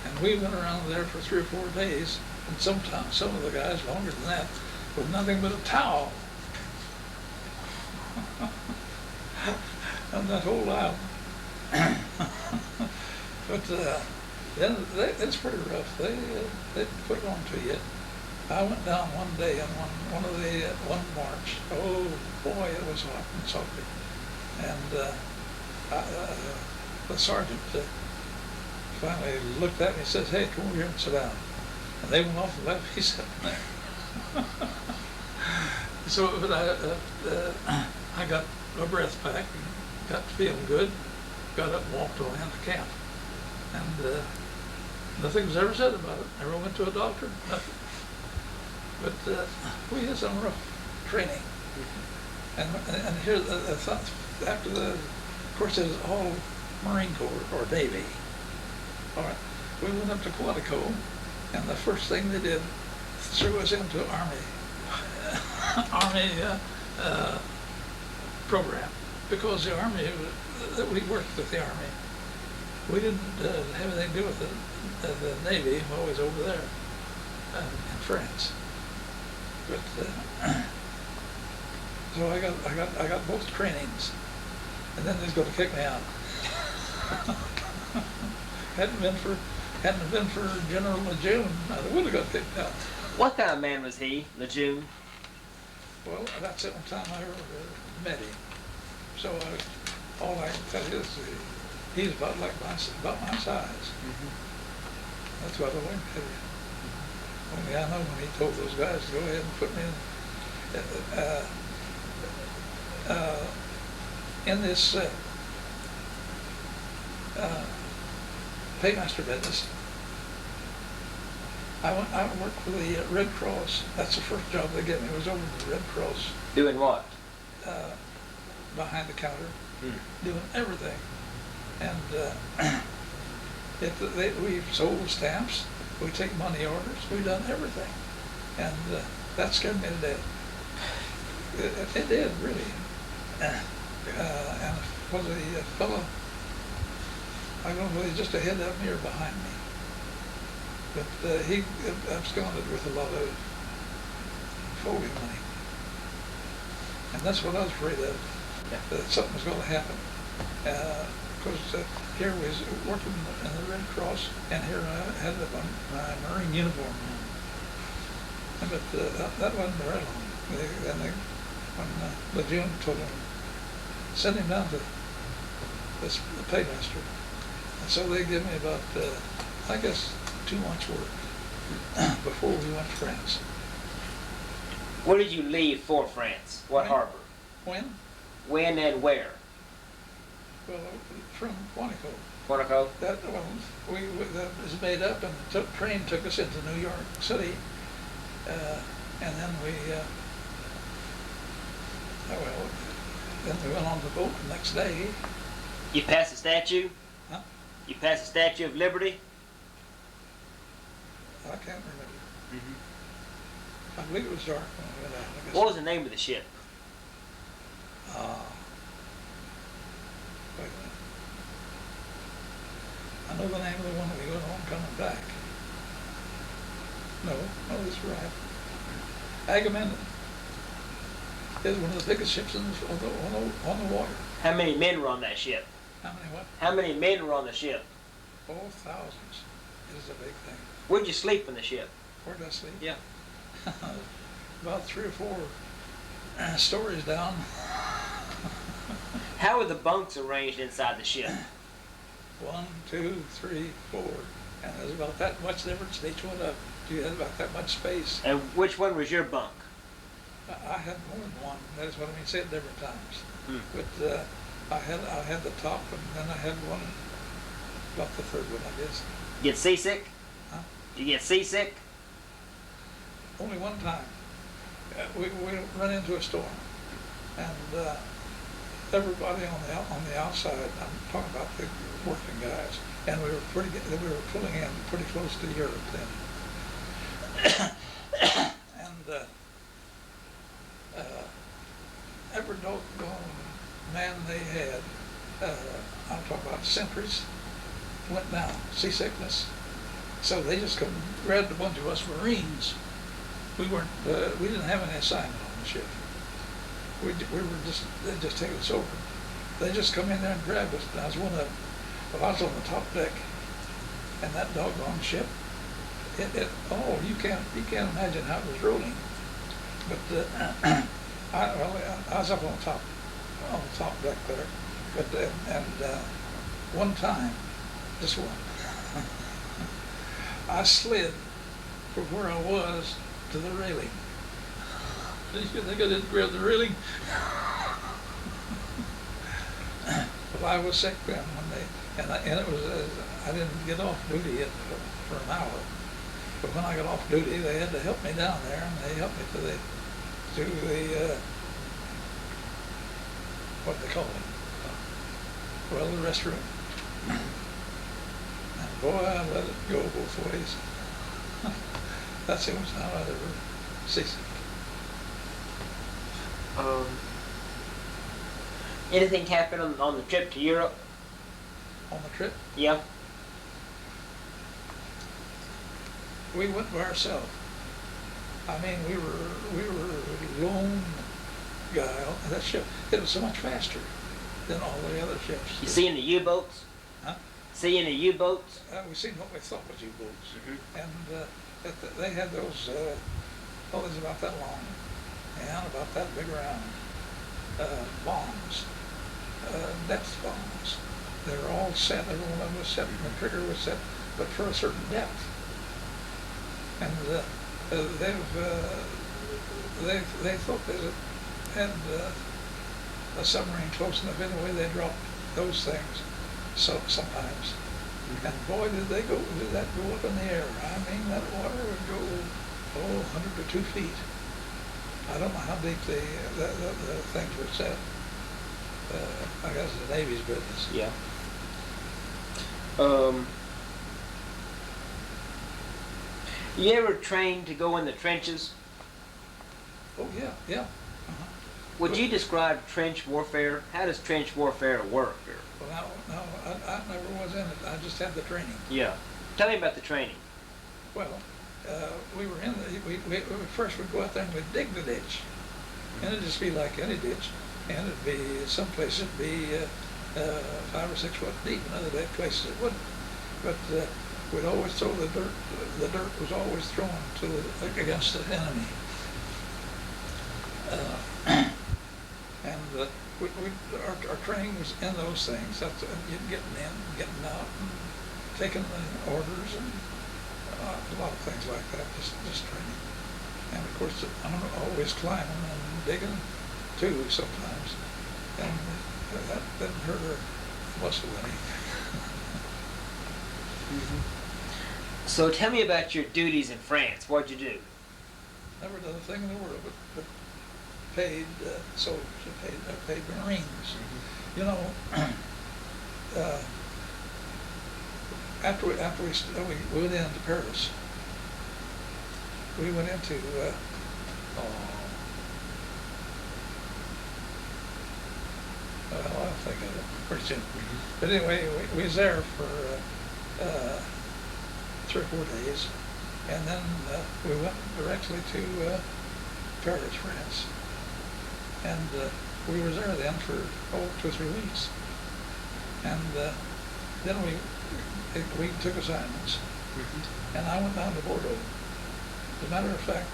And we went around there for 3 or 4 days, and sometimes some of the guys, longer than that, with nothing but a towel. On that whole island. But then it's pretty rough. They put it on to you. I went down one day on one march. Oh boy, it was hot and salty. And the sergeant finally looked at me and says, "Hey, come over here and sit down." And they went off and left me sitting there. So but I got a breath back and got feeling good. Got up and walked on into camp. And nothing was ever said about it. Never went to a doctor, nothing. But we had some rough training. And here, after of course, it was all Marine Corps or Navy. All right, we went up to Quantico, and the first thing they did threw us into Army program, because the Army, we worked with the Army. We didn't have anything to do with the Navy, always over there in France. But so I got both trainings, and then they's going to kick me out. Hadn't it been for General Lejeune, I would have got kicked out. What kind of man was he, Lejeune? Well, that's the only time I ever met him. So all I can tell you is he's about my size. Mm-hmm. That's what I learned to tell you. Only I know when he told those guys to go ahead and put me in this paymaster business. I worked for the Red Cross. That's the first job they gave me. Was over at the Red Cross. Doing what? Behind the counter, doing everything. And We've sold stamps, we take money orders, we've done everything. And that scared me to death. It did, really. And was a fellow, I don't know, he's just ahead of me or behind me. But he absconded with a lot of folding money. And that's what I was afraid of, that something was going to happen. Because here we was working in the Red Cross, and here I had my Marine uniform on. But that wasn't very long. When Lejeune told him, send him down to the paymaster. And so they give me about, I guess, 2 months' work before we went to France. Where did you leave for France? What harbor? When? When and where? Well, from Quantico. Quantico? That was made up, and the train took us into New York City, and then then we went on the boat the next day. You passed the statue? Huh? You passed the Statue of Liberty? I can't remember. Mm-hmm. I believe it was dark when we went out. I guess. What was the name of the ship? Wait a minute. I know the name of the one that we went on coming back. No, that's right. Agamemnon. It was one of the biggest ships on the water. How many men were on that ship? How many what? How many men were on the ship? Oh, thousands. It is a big thing. Where'd you sleep on the ship? Where did I sleep? Yeah. About 3 or 4 stories down. How were the bunks arranged inside the ship? 1, 2, 3, 4. And there's about that much difference in each one of them. You had about that much space. And which one was your bunk? I had more than one. That is what I mean. Say it different times. Hmm. But I had the top, and then I had one, about the third one, I guess. Get seasick? Huh? You get seasick? Only one time. We ran into a storm, and everybody on the outside. I'm talking about the working guys, and we were pulling in pretty close to Europe then. And every doggone man they had, I'm talking about sentries, went down, seasickness. So they just come grabbed a bunch of us Marines. We didn't have any assignment on the ship. They just take us over. They just come in there and grab us. And I was one of them. But I was on the top deck, and that doggone ship, you can't imagine how it was rolling. But I was up on the top deck there. But one time, just one, I slid from where I was to the railing. Did you think I didn't grab the railing? Well, I was sick then one day, and it was I didn't get off duty yet for an hour. But when I got off duty, they had to help me down there, and they helped me to the what do they call it? Well, the restroom. And boy, I let it go both ways. That's the only time I'd ever seasick. Anything happen on the trip to Europe? On the trip, Yeah. we went by ourselves. I mean, we were lone guile. That ship, it was so much faster than all the other ships. You see any U-boats? Huh? See any U-boats? We seen what we thought was U-boats, Mm-hmm. and they had those. It was about that long, and about that big around. Bombs, depth bombs. They were all set. Every one of them was set, and the trigger was set, but for a certain depth. And they thought they had a submarine close enough anyway. They dropped those things sometimes. Mm-hmm. And boy, did that go up in the air. I mean, that water would go 100 to 2 feet. I don't know how deep the things were set. I guess the Navy's business. Yeah. You ever trained to go in the trenches? Oh, yeah, yeah. Uh-huh. Would you describe trench warfare? How does trench warfare work? Well, no, I never was in it. I just had the training. Yeah. Tell me about the training. Well, we were in the, we first we'd go out there and we'd dig the ditch. And it'd just be like any ditch. And it'd be, some places it'd be 5 or 6 foot deep, and other places it wouldn't. But we'd always throw the dirt. The dirt was always thrown to against the enemy. And our training was in those things. That's getting in, getting out, and taking the orders, and a lot of things like that. Just training. And of course, I'm always climbing and digging too sometimes, and that didn't hurt her muscle any. So tell me about your duties in France. What'd you do? Never done a thing in the world, but paid soldiers, paid Marines. You know, after we went into Paris, we went into well, I'll think of it pretty soon. But anyway, we was there for 3 or 4 days, and then we went directly to Paris, France. And we were there then for 2 or 3 weeks. And then we took assignments. And I went down to Bordeaux. As a matter of fact,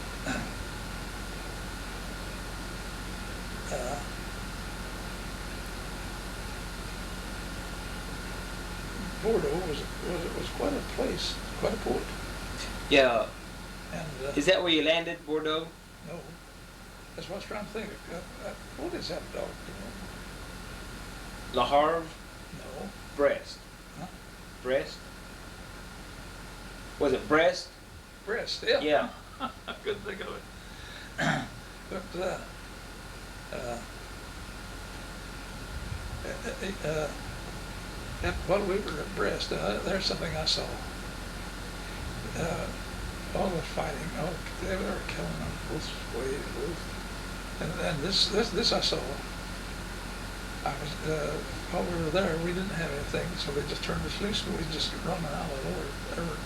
Bordeaux was quite a place, quite a port. Yeah. And is that where you landed, Bordeaux? No. That's what I was trying to think of. What is that dog? Le Havre? No. Brest. Huh? Brest? Was it Brest? Brest, yeah. Yeah. I couldn't think of it. But while we were at Brest, there's something I saw. All the fighting, they were killing them both ways. And this I saw. I was while we were there, we didn't have anything, so they just turned us loose, and we just running out all over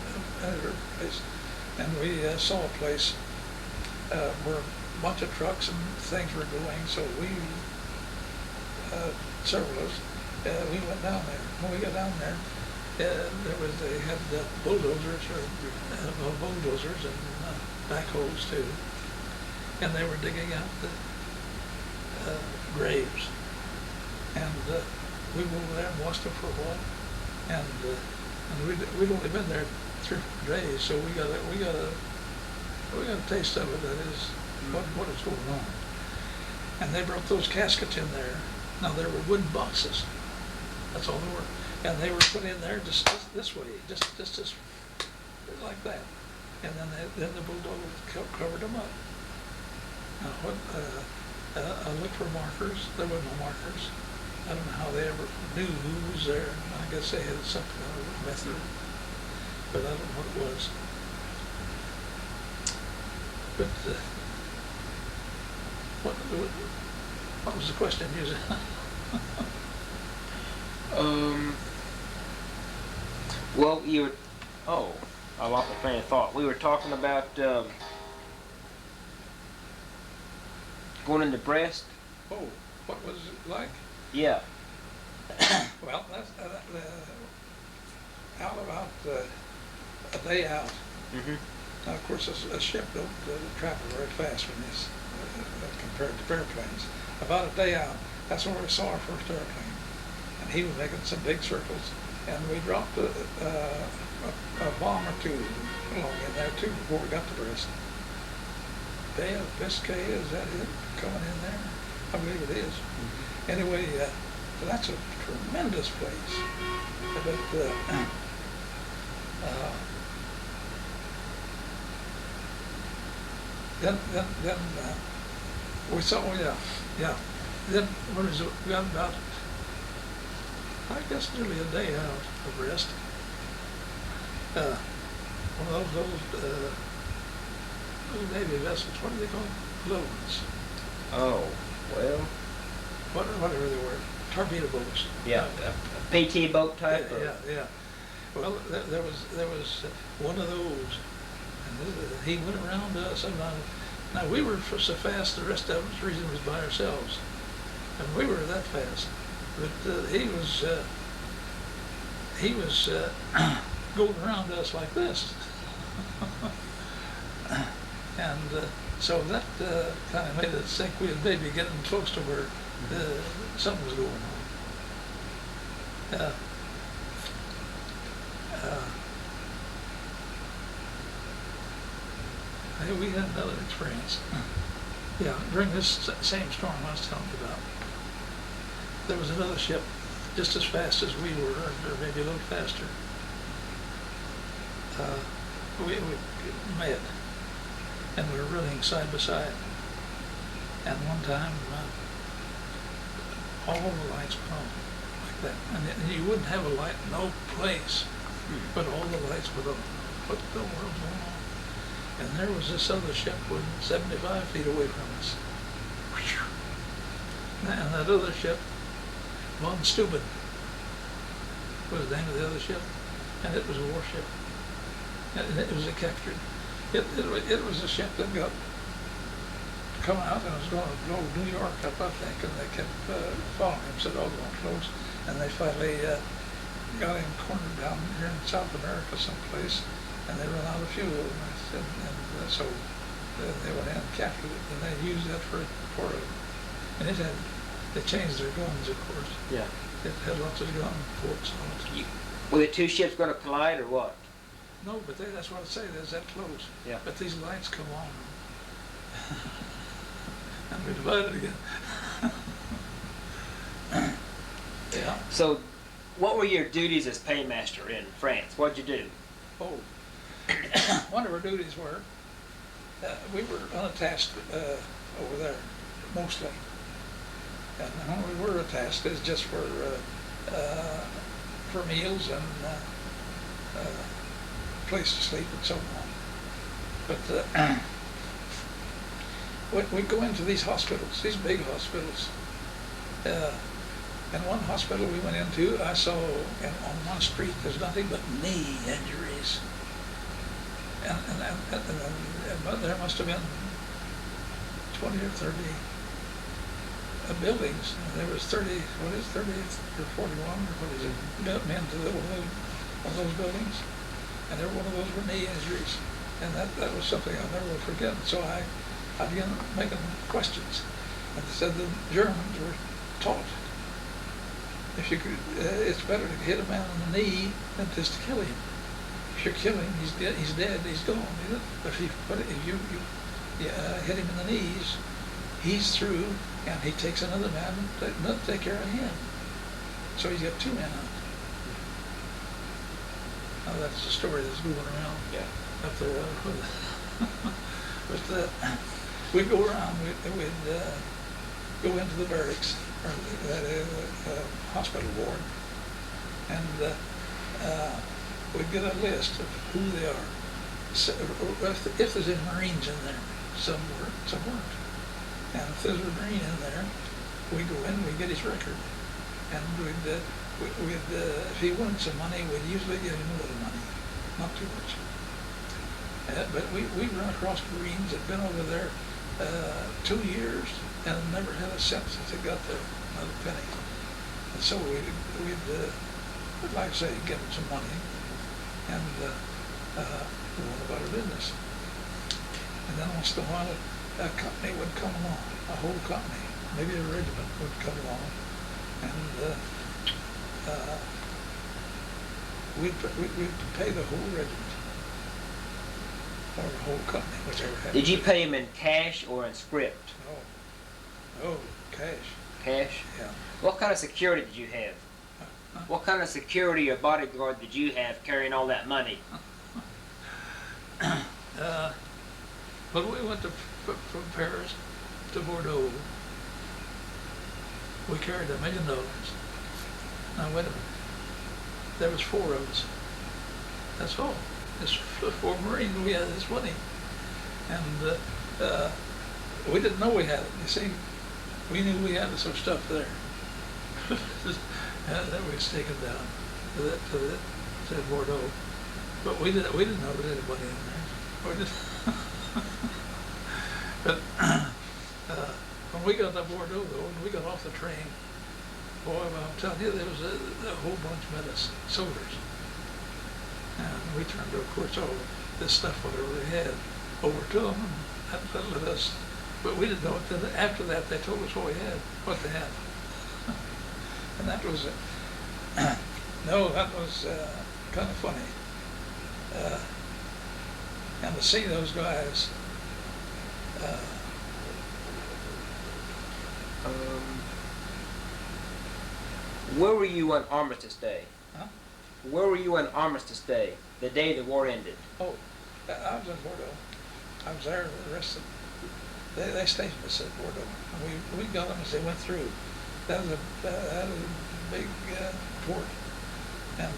every place. And we saw a place where a bunch of trucks and things were going, so we, several of us, we went down there. When we got down there, they had bulldozers and backhoes too, and they were digging out the graves. And we went over there and watched them for a while, and we'd only been there 3 or 4 days, so we got a taste of it. That is what is going on. And they brought those caskets in there. Now there were wooden boxes. That's all they were. And they were put in there just this way, just like that. And then the bulldozer covered them up. Now I looked for markers. There were no markers. I don't know how they ever knew who was there. I guess they had some kind of method, but I don't know what it was. But what was the question you said? Well, I lost my train of thought. We were talking about going into Brest. Oh, what was it like? Yeah. Well, that's out about a day out. Now, of course, a ship don't travel very fast when it's compared to airplanes. About a day out, that's when we saw our first airplane. And he was making some big circles. And we dropped a bomb or 2 along in there, too, before we got to Brest. Bay of Biscay, is that it? Coming in there? I believe it is. Anyway, that's a tremendous place. But then we saw, yeah. Then what is it? We got about, I guess, nearly a day out of Brest. one of those little Navy vessels. What do they call them? Little ones. Oh, well, Whatever they were. Torpedo boats. yeah, a PT boat type of. Yeah. Well, there was one of those, and he went around us. And now we were so fast. The rest of us reason was by ourselves, and we were that fast. But he was going around us like this, and so that kind of made us think we had maybe getting close to where something was going on. We had another experience. Yeah, during this same storm I was telling you about, there was another ship just as fast as we were, or maybe a little faster. We met, and we were running side by side. And one time, all the lights went on like that, and you wouldn't have a light no place, but all the lights went on. What the world's going on? And there was this other ship 75 feet away from us. And that other ship, Von Steuben, was the name of the other ship, and it was a warship. And it was a captured. It was a ship that got come out and was going to blow New York up, I think, and they kept following him, said, "Oh, going close." And they finally got him cornered down here in South America someplace, and they ran out of fuel. And so they went in and captured it, and they used that for and they changed their guns, of course. Yeah. It had lots of gun ports on it. Were the two ships going to collide or what? No, but that's what I say, there's that close. Yeah. But these lights come on. And we divided again. Yeah. So, what were your duties as paymaster in France? What'd you do? Oh, one of our duties were, we were unattached over there, mostly. And when we were attached, it's just for meals and place to sleep and so on. But we go into these hospitals, these big hospitals. And one hospital we went into, I saw on one street, there's nothing but knee injuries. And there must have been 20 or 30 buildings. And there was 30 or 41, or what is it, men to one of those buildings. And every one of those were knee injuries. And that was something I'll never will forget. So I began making questions. And they said the Germans were taught, if you could, it's better to hit a man on the knee than just to kill him. If you kill him, he's dead, he's gone. But if you hit him in the knees, he's through, and he takes another man to take care of him. So he's got two men out. Now that's the story that's going around up there. But we'd go around, we'd go into the barracks, or the hospital ward, and we'd get a list of who they are. So, if there's any Marines in there, some were, some weren't. And if there's a Marine in there, we'd go in, we'd get his record, and if he wanted some money, we'd usually give him a little money, not too much. But we run across Marines that had been over there 2 years and never had a cent since they got there, not a penny. And so we'd like I say, give them some money, and go on about our business. And then once in a while, a company would come along, a whole company, maybe a regiment would come along, and we'd pay the whole regiment, or the whole company, whichever happened. Did you pay him in cash or in script? No, cash. Cash? Yeah. What kind of security did you have? What kind of security or bodyguard did you have carrying all that money? When we went from Paris to Bordeaux, we carried $1 million. Now wait a minute. There was 4 of us. That's all. this four Marines, we had this money. And we didn't know we had it. You see, we knew we had some stuff there. And then we was taken down to Bordeaux. But we didn't know there was anybody in there. We didn't. But when we got to Bordeaux, though, when we got off the train, boy, I'm telling you, there was a whole bunch of us soldiers. And we turned, of course, all this stuff, whatever they had, over to them, and that let us. But we didn't know it. Then after that, they told us what we had, what they had. And that was, no, that was kind of funny. And to see those guys, where were you on Armistice Day? huh? Where were you on Armistice Day, the day the war ended? Oh, I was in Bordeaux. I was there the rest of, they stationed us at Bordeaux. And we got them as they went through. That was a big port. And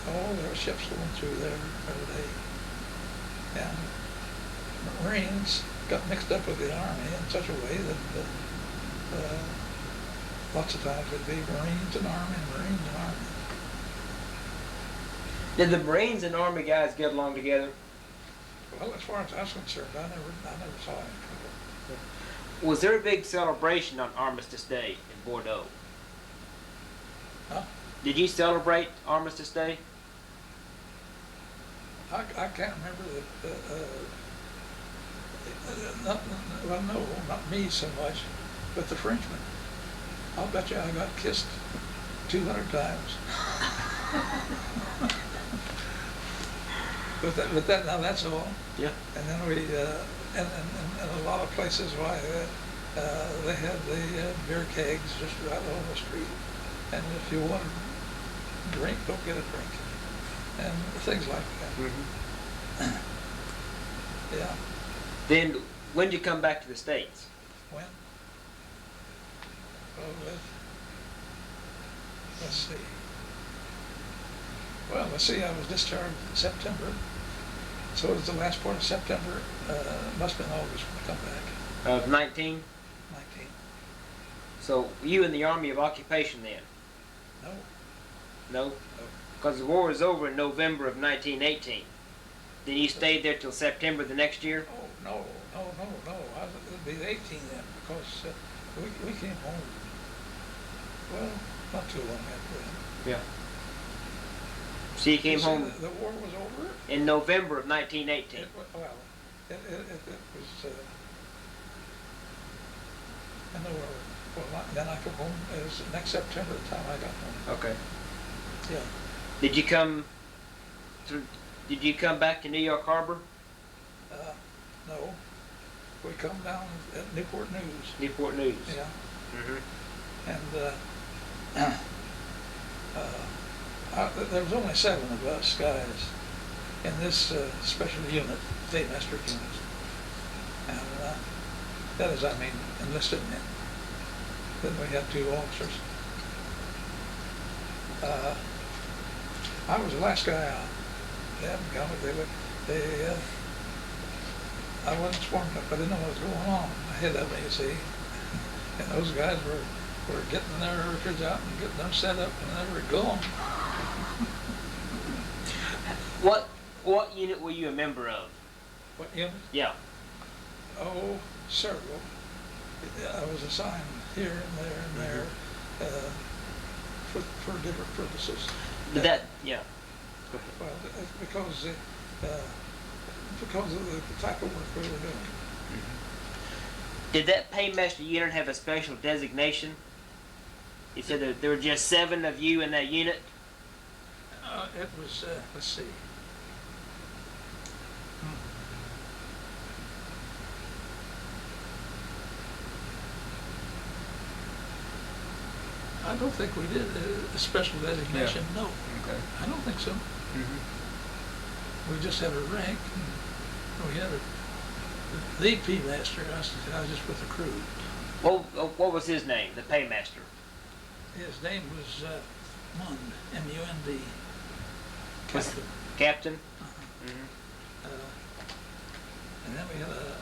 there were ships going through there every day. And Marines got mixed up with the Army in such a way that lots of times it'd be Marines and Army and Marines and Army. Did the Marines and Army guys get along together? Well, as far as I was concerned, I never saw any trouble. Was there a big celebration on Armistice Day in Bordeaux? Huh? Did you celebrate Armistice Day? I can't remember well, no, not me so much, but the Frenchmen. I'll bet you I got kissed 200 times. But that now that's all. Yeah. And then we and a lot of places why they had the beer kegs just right on the street, and if you want a drink, go get a drink, and things like that. Mm-hmm. Yeah. Then when did you come back to the States? When? Well, let's see. Well, let's see, I was discharged in September. So it was the last part of September. Must have been August when I come back. Of 19? 19. So you in the Army of Occupation then? No. No? Because the war was over in November of 1918. Then you stayed there till September the next year? Oh, no. It'd be 18 then, because we came home, well, not too long after that. Yeah. So you came home The war was over? in November of 1918? It was I know then I come home, it was next September the time I got home. Okay. Yeah. Did you come back to New York Harbor? No. We come down at Newport News. Newport News? Yeah. Mm-hmm. And there was only 7 of us guys in this special unit, paymaster unit. And that is, I mean, enlisted men. Then we had 2 officers. I was the last guy out. They hadn't come, I wasn't sworn up. I didn't know what was going on ahead of me, you see. And those guys were getting their records out and getting them set up, and they were gone. What unit were you a member of? What unit? Yeah. Oh, several. I was assigned here and there and there for different purposes. Yeah. Go ahead. Well, because of the type of work we were doing. Mm-hmm. Did that paymaster unit have a special designation? You said that there were just 7 of you in that unit? It was, let's see. I don't think we did a special designation, no. Okay. I don't think so. Mm-hmm. We just had a rank, and we had the paymaster. I was just with the crew. What was his name, the paymaster? His name was Mund, M-U-N-D. What's captain. Captain? Uh-huh. Mm-hmm. And then we had a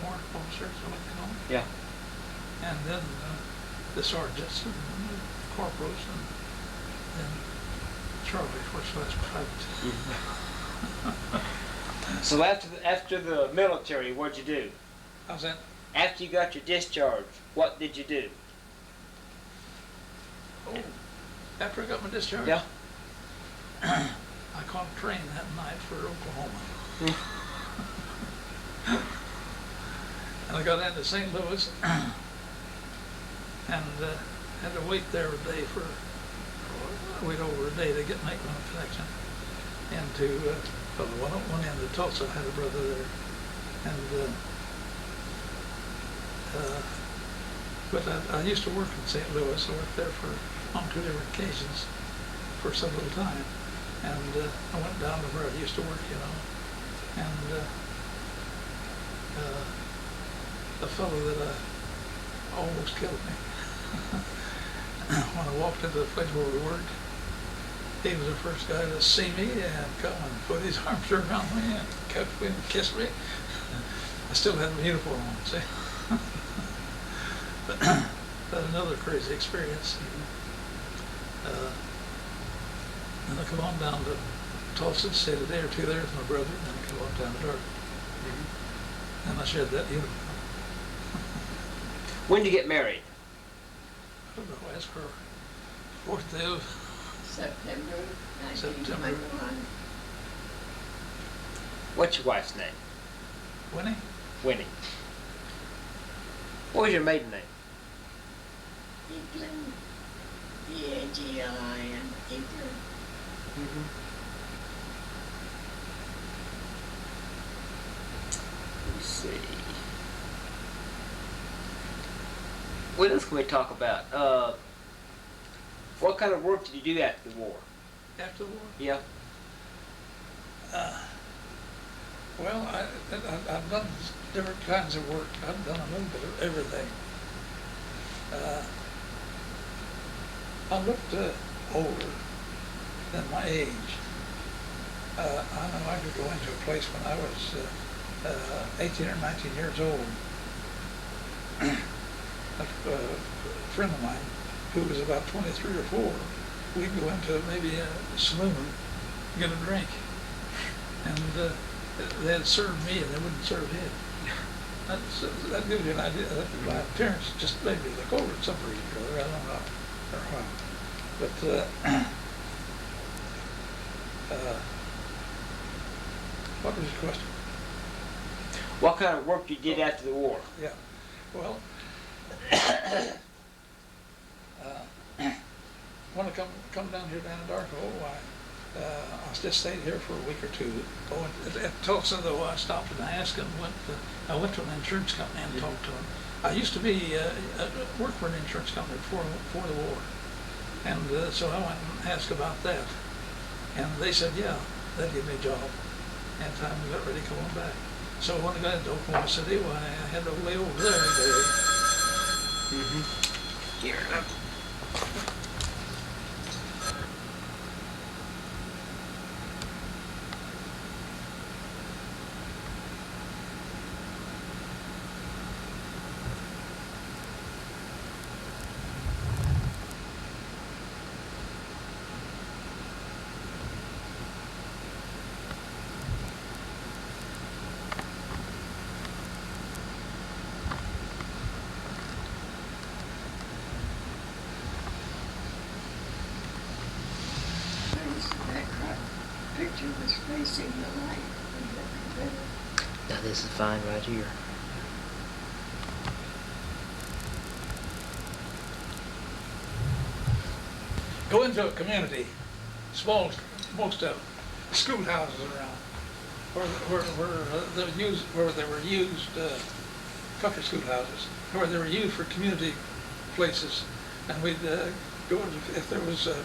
warrant officer, so what they call him. Yeah. And then the sergeants and the corporals, and then Charlie, which was private. So after the military, what'd you do? How's that? After you got your discharge, what did you do? Oh, after I got my discharge? Yeah. I caught a train that night for Oklahoma. And I got into St. Louis and had to wait there a day wait over a day to make my connection. And went into Tulsa. I had a brother there. And but I used to work in St. Louis. I worked there on 2 different occasions for some little time. And I went down to where I used to work, and the fellow that almost killed me, when I walked into the place where we worked, he was the first guy to see me and come and put his arms around me and cuffed me and kissed me. I still had my uniform on, see? But that's another crazy experience. And I come on down to Tulsa, stayed a day or two there with my brother, and then I come on down to Dark. Mm-hmm. And I shared that uniform. When did you get married? I don't know, ask her. 4th of September 1921. What's your wife's name? Winnie. Winnie. What was your maiden name? Eaglin. E-A-G-L-I-N. Eaglin. Mm-hmm. Let's see. What else can we talk about? What kind of work did you do after the war? After the war? Yeah. Well, I've done different kinds of work. I've done a little bit of everything. I looked older than my age. I know I could go into a place when I was 18 or 19 years old. A friend of mine who was about 23 or 4, we'd go into maybe a saloon, get a drink, and they'd serve me and they wouldn't serve him. That gives you an idea. My parents just made me look over at some reason or other. I don't know. Why. But what was your question? What kind of work you did after the war? Yeah. Well, when I come down here to Anadarko, I just stayed here for a week or two. At Tulsa, though, I stopped and asked him. I went to an insurance company and talked to him. I used to work for an insurance company before the war, and so I went and asked about that, and they said, yeah, they'd give me a job. And time we got ready to come on back. So when I got into Oklahoma City, I had to lay over there a day. Mm-hmm. Here. That picture was facing the light. Now this is fine right here. Go into a community, small, most of them, schoolhouses around, where they were used, country schoolhouses, where they were used for community places, and we'd go if there was a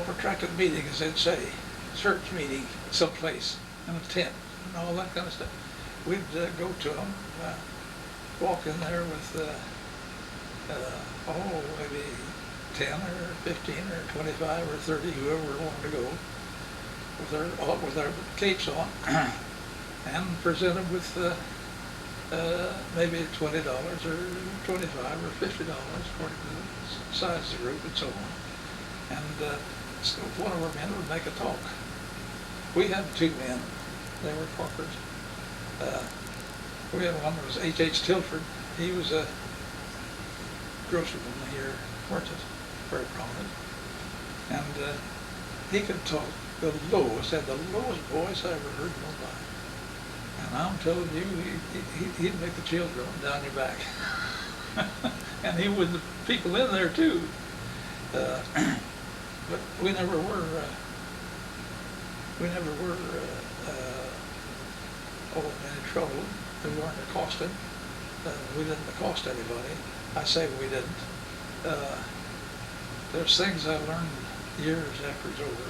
protracted meeting, as they'd say, church meeting someplace in a tent and all that kind of stuff. We'd go to them, walk in there with maybe 10 or 15 or 25 or 30, whoever wanted to go, with their capes on, and present them with maybe $20 or $25 or $50 according to the size of the group and so on. And so one of our men would make a talk. We had two men. They were corporate. We had one that was H. Tilford. He was a grocerman here, merchant, very prominent. And he could talk the lowest, had the lowest voice I ever heard in my life. And I'm telling you, he'd make the chills run down your back. And he was the people in there too. But we never were in any trouble. We weren't accosted. We didn't accost anybody. I say we didn't. There's things I learned years after it's over.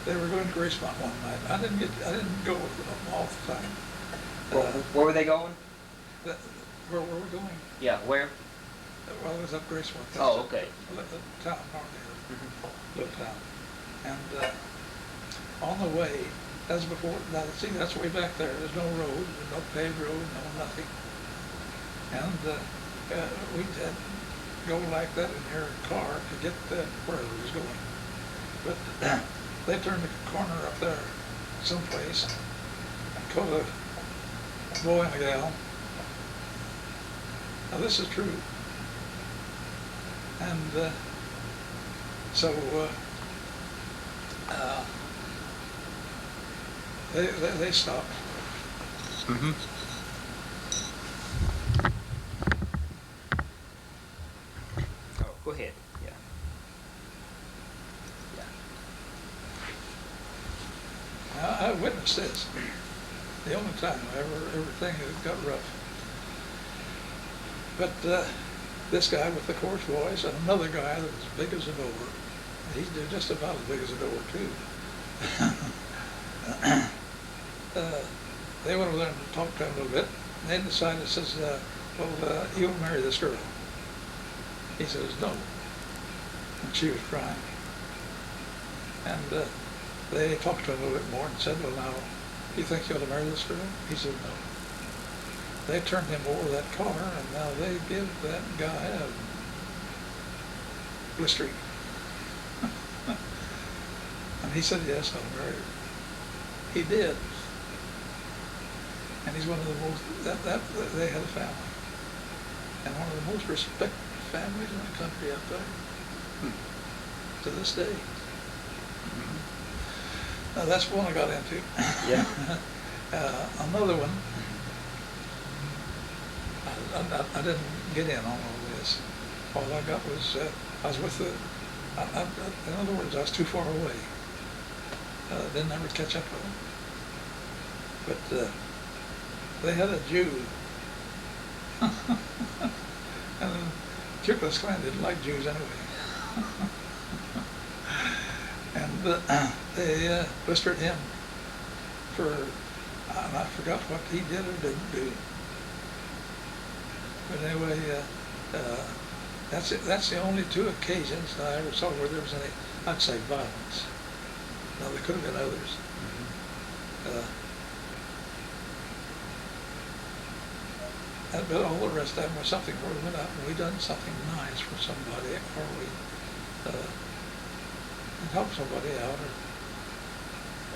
They were going to Gracemont one night. I didn't go with them all the time. Where were they going? Where were we going? Yeah, where? Well, it was up Gracemont. Oh, okay. A town north here, little town. And on the way, as before, now see, that's way back there. There's no road, there's no paved road, no nothing. And we had go like that in their car to get where it was going. But they turned the corner up there someplace and caught a boy and a gal. Now this is true. And so they stopped. Mm-hmm. Oh, go ahead. Yeah. I witnessed this. The only time everything got rough. But this guy with the coarse voice and another guy that was as big as a door. He's just about as big as a door too. They went over there and talked to him a little bit. And they decided, says, well, you'll marry this girl. He says, no. And she was crying. And they talked to him a little bit more and said, well, now, you think you ought to marry this girl? He said, no. They turned him over that car, and now they give that guy a blistering. And he said, yes, I'll marry her. He did. And he's one of the most, they had a family. And one of the most respected families in the country up there. To this day. Now that's one I got into. Yeah. Another one, I didn't get in on all this. All I got was, I was with the, in other words, I was too far away. Didn't ever catch up with them. But they had a Jew. And the Ku Klux Klan didn't like Jews anyway. And they blistered him for, I forgot what he did or didn't do. But anyway, that's it. That's the only two occasions I ever saw where there was any, I'd say, violence. Now there could have been others. But all the rest of them was something where we went out and we done something nice for somebody, or we helped somebody out.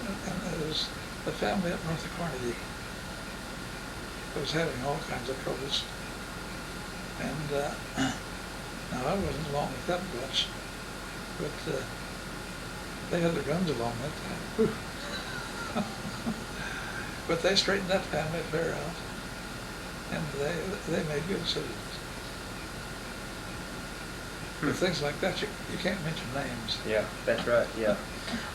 And it was the family up north of Carnegie that was having all kinds of troubles. And now I wasn't along with that much, but they had their guns along that time. Whew. But they straightened that family affair out, and they made good citizens. With things like that, you can't mention names. Yeah, that's right, yeah.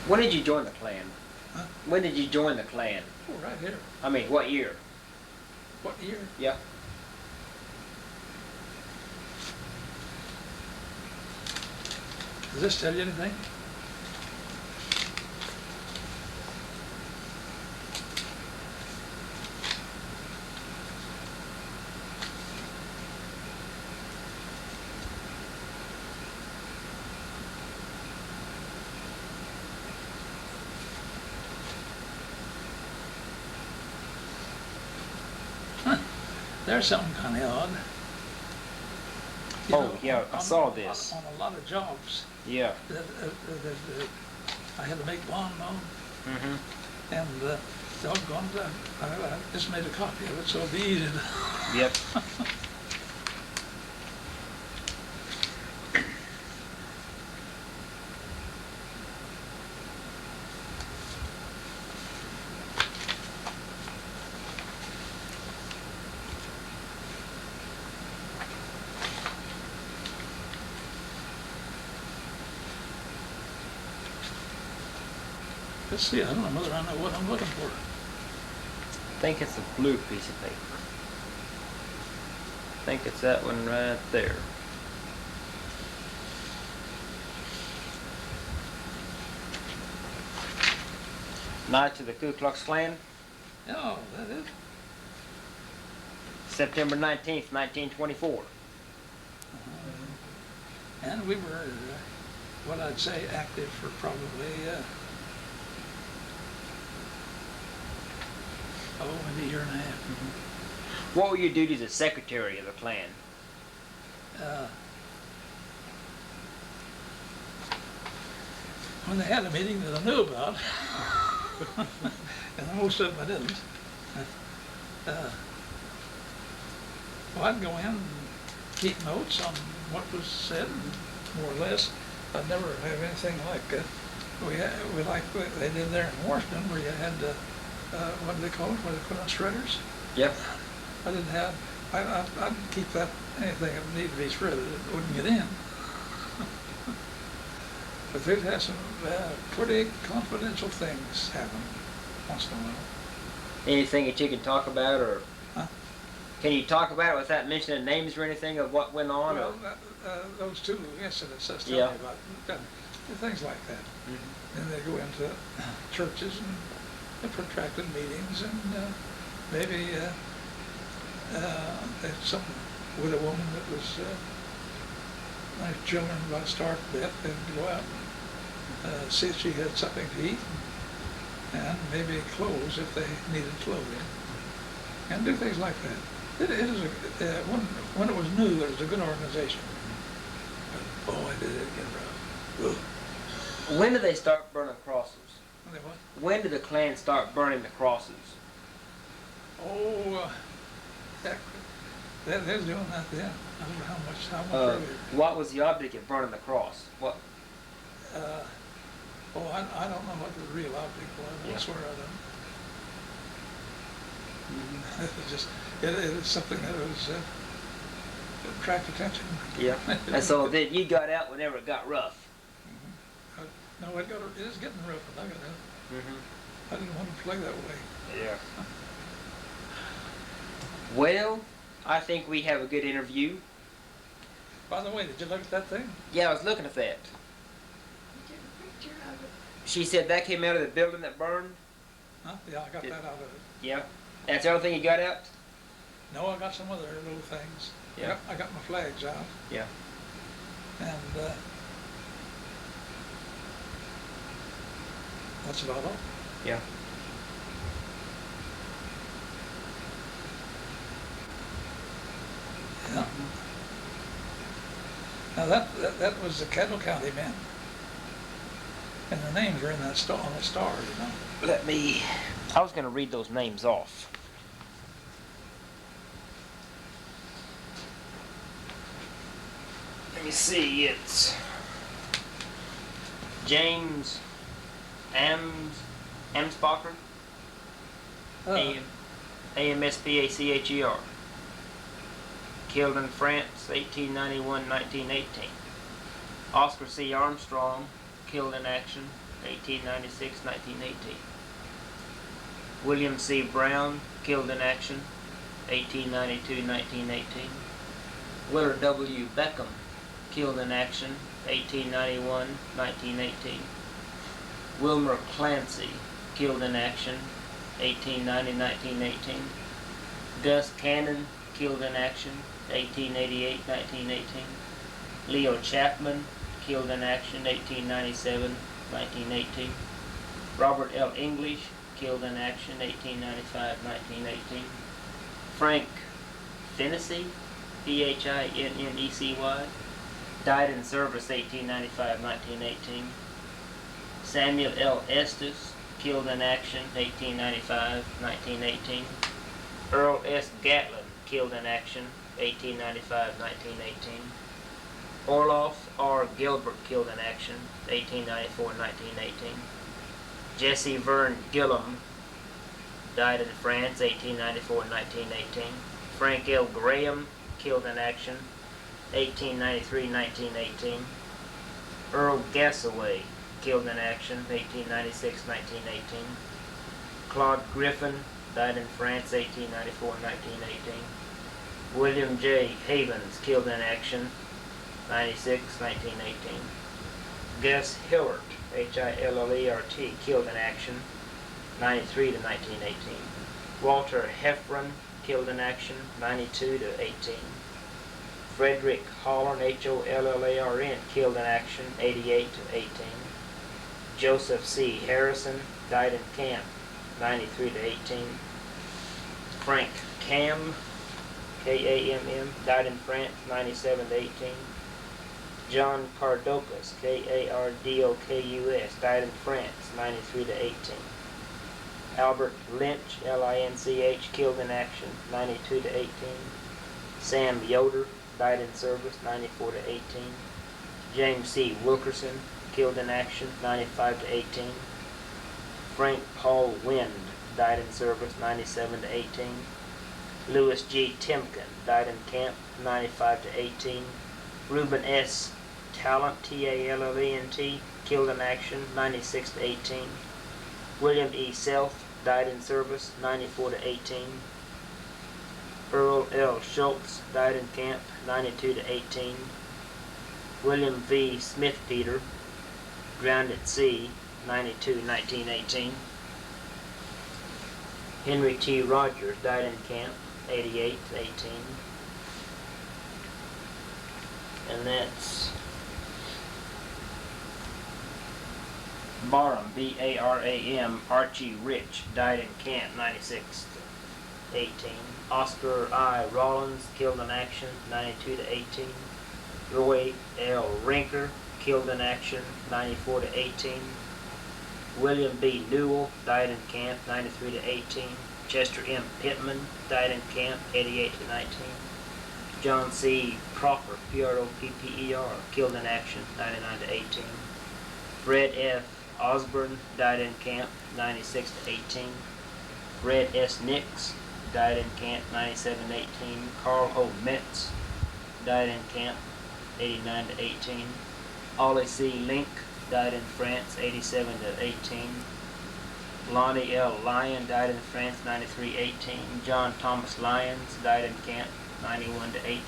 When did you join the Klan? Huh? When did you join the Klan? Oh, right here. I mean, what year? What year? Yeah. Does this tell you anything? there's something kind of odd. You Oh, know, yeah, I saw this. On a lot of jobs Yeah. that I had to make lawn mowing, Mm-hmm. and doggone it, I just made a copy of it so it'll be easy to... Yep. Let's see, I don't know whether I know what I'm looking for. I think it's a blue piece of paper. I think it's that one right there. Knights of the Ku Klux Klan, Oh, that is. September 19th, 1924. And we were, what I'd say, active for probably, maybe a year and a half. What were your duties as secretary of the Klan? When they had a meeting that I knew about, and most of them I didn't, well, I'd go in and keep notes on what was said, more or less. I'd never have anything like we like what they did there in Washington, where you had what do they call it? What they put on shredders. Yep. I didn't have. I'd keep that anything that needed to be shredded. It wouldn't get in. But they'd have some pretty confidential things happen once in a while. Anything that you can talk about, or Huh? can you talk about it without mentioning names or anything of what went on? Well, Or? those two incidents I was Yeah. telling you about, things like that. Mhm. And they go into churches and protracted meetings, and maybe there's something with a woman that was nice children about to start death, they'd go out and see if she had something to eat, and maybe clothes if they needed clothing, and do things like that. It is when it was new, it was a good organization. But boy, did it get rough. Ugh. When did they start burning crosses? They what? When did the Klan start burning the crosses? Oh, heck, they're doing that then. I don't know how much earlier. What was the object of burning the cross? What? I don't know what the real object was. Yeah. I swear I don't. It was just, it is something that was attract attention. Yeah. And so then you got out whenever it got rough. No, it is getting rough, but I got out. Mm-hmm. I didn't want to play that way. Yeah. Well, I think we have a good interview. By the way, did you look at that thing? Yeah, I was looking at that. Get a picture of it. She said that came out of the building that burned. Huh? Yeah, I got Did- that out of it. Yeah. That's the only thing you got out? No, I got some other little things. Yeah. I got my flags out, Yeah. and that's about all. Yeah. Yeah. Now that was the Kettle County men, and their names are in that on the star, you know. I was going to read those names off. Let me see, it's James Amsbacher, Amspacher, killed in France, 1891-1918. Oscar C. Armstrong, killed in action, 1896-1918. William C. Brown, killed in action, 1892-1918. Willard W. Beckham, killed in action, 1891-1918. Wilmer Clancy, killed in action, 1890-1918. Gus Cannon, killed in action, 1888-1918. Leo Chapman, killed in action, 1897-1918. Robert L. English, killed in action, 1895-1918. Frank Phinnessy, Phinnecy, died in service 1895-1918. Samuel L. Estes, killed in action 1895-1918. Earl S. Gatlin, killed in action 1895-1918. Orloff R. Gilbert, killed in action 1894-1918. Jesse Verne Gillum, died in France 1894-1918. Frank L. Graham, killed in action 1893-1918. Earl Gasaway, killed in action 1896-1918. Claude Griffin, died in France 1894-1918. William J. Havens, killed in action 96-1918. Gus Hillert, Hillert, killed in action 93 to 1918. Walter Heffron, killed in action 92 to 18. Frederick Hollarn, Hollarn, killed in action 88 to 18. Joseph C. Harrison, died in camp 93 to 18. Frank Kamm, Kamm, died in France 97 to 18. John Cardokus, Cardokus, died in France 93 to 18. Albert Lynch, Linch, killed in action 92 to 18. Sam Yoder, died in service 94 to 18. James C. Wilkerson, killed in action 95 to 18. Frank Paul Wind, died in service 97 to 18. Louis G. Timken, died in camp 95 to 18. Reuben S. Talent, Tallent, killed in action 96 to 18. William E. Self, died in service 94 to 18. Earl L. Schultz, died in camp 92 to 18. William V. Smith Peter, drowned at sea 1918. Henry T. Rogers, died in camp 88 to 18. And that's Barham, Baram, Archie Rich, died in camp 96 to 18. Oscar I. Rollins, killed in action 92 to 18. Roy L. Rinker, killed in action 94 to 18. William B. Newell, died in camp 93 to 18. Chester M. Pittman, died in camp 88 to 19. John C. Propper, Propper, killed in action 99 to 18. Fred F. Osborne, died in camp 96 to 18. Fred S. Nix, died in camp 97 to 18. Carl O. Metz, died in camp 89 to 18. Ollie C. Link, died in France 87 to 18. Lonnie L. Lyon, died in France 93-18. John Thomas Lyons, died in camp 91 to 18.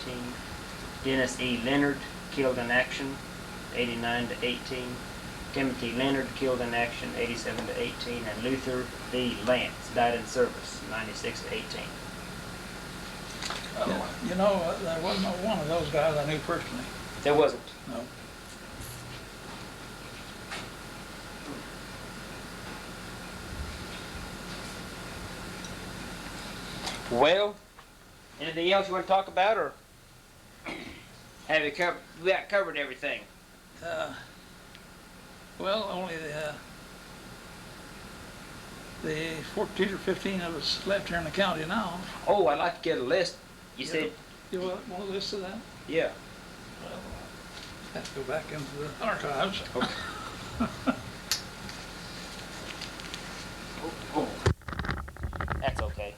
Dennis E. Leonard, killed in action 89 to 18. Timothy Leonard, killed in action 87 to 18. And Luther V. Lance, died in service 96 to 18. Yeah, you know, there wasn't one of those guys I knew personally. There wasn't. No. Well, anything else you want to talk about, or have you covered? We got covered everything. Well, only the 14 or 15 of us left here in the county now. Oh, I'd like to get a list. You said, You want a list of that? yeah. Well, I have to go back into the archives. Okay. Oh, that's okay.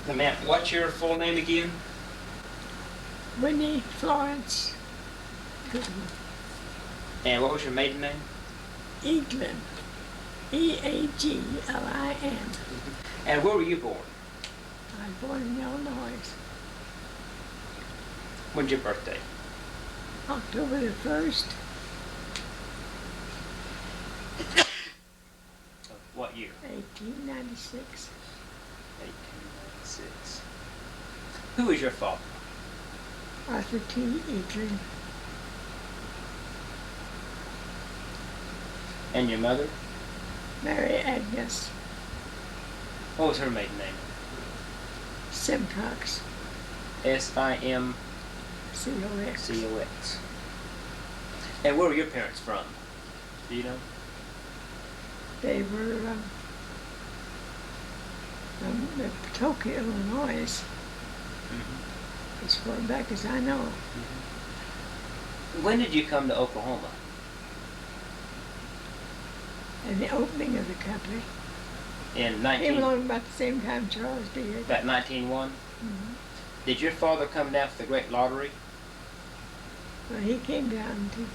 Now, ma'am, what's your full name again? Winnie Florence Goodwin. And what was your maiden name? Eaglin. Eaglin. And where were you born? I was born in Illinois, When's your birthday? October the 1st, What year? 1896. 1896. Who was your father? Arthur T. Eaglin. And your mother? Mary Agnes What was her maiden name? Simcox, Simcox. C-O-X. And where were your parents from? Do you know? They were from Pawtucket, Illinois, as far back as I know. When did you come to Oklahoma? And the opening of the company In came along about the same time Charles did. about 1901? Mhm. Did your father come down for the great lottery? Well, he came down to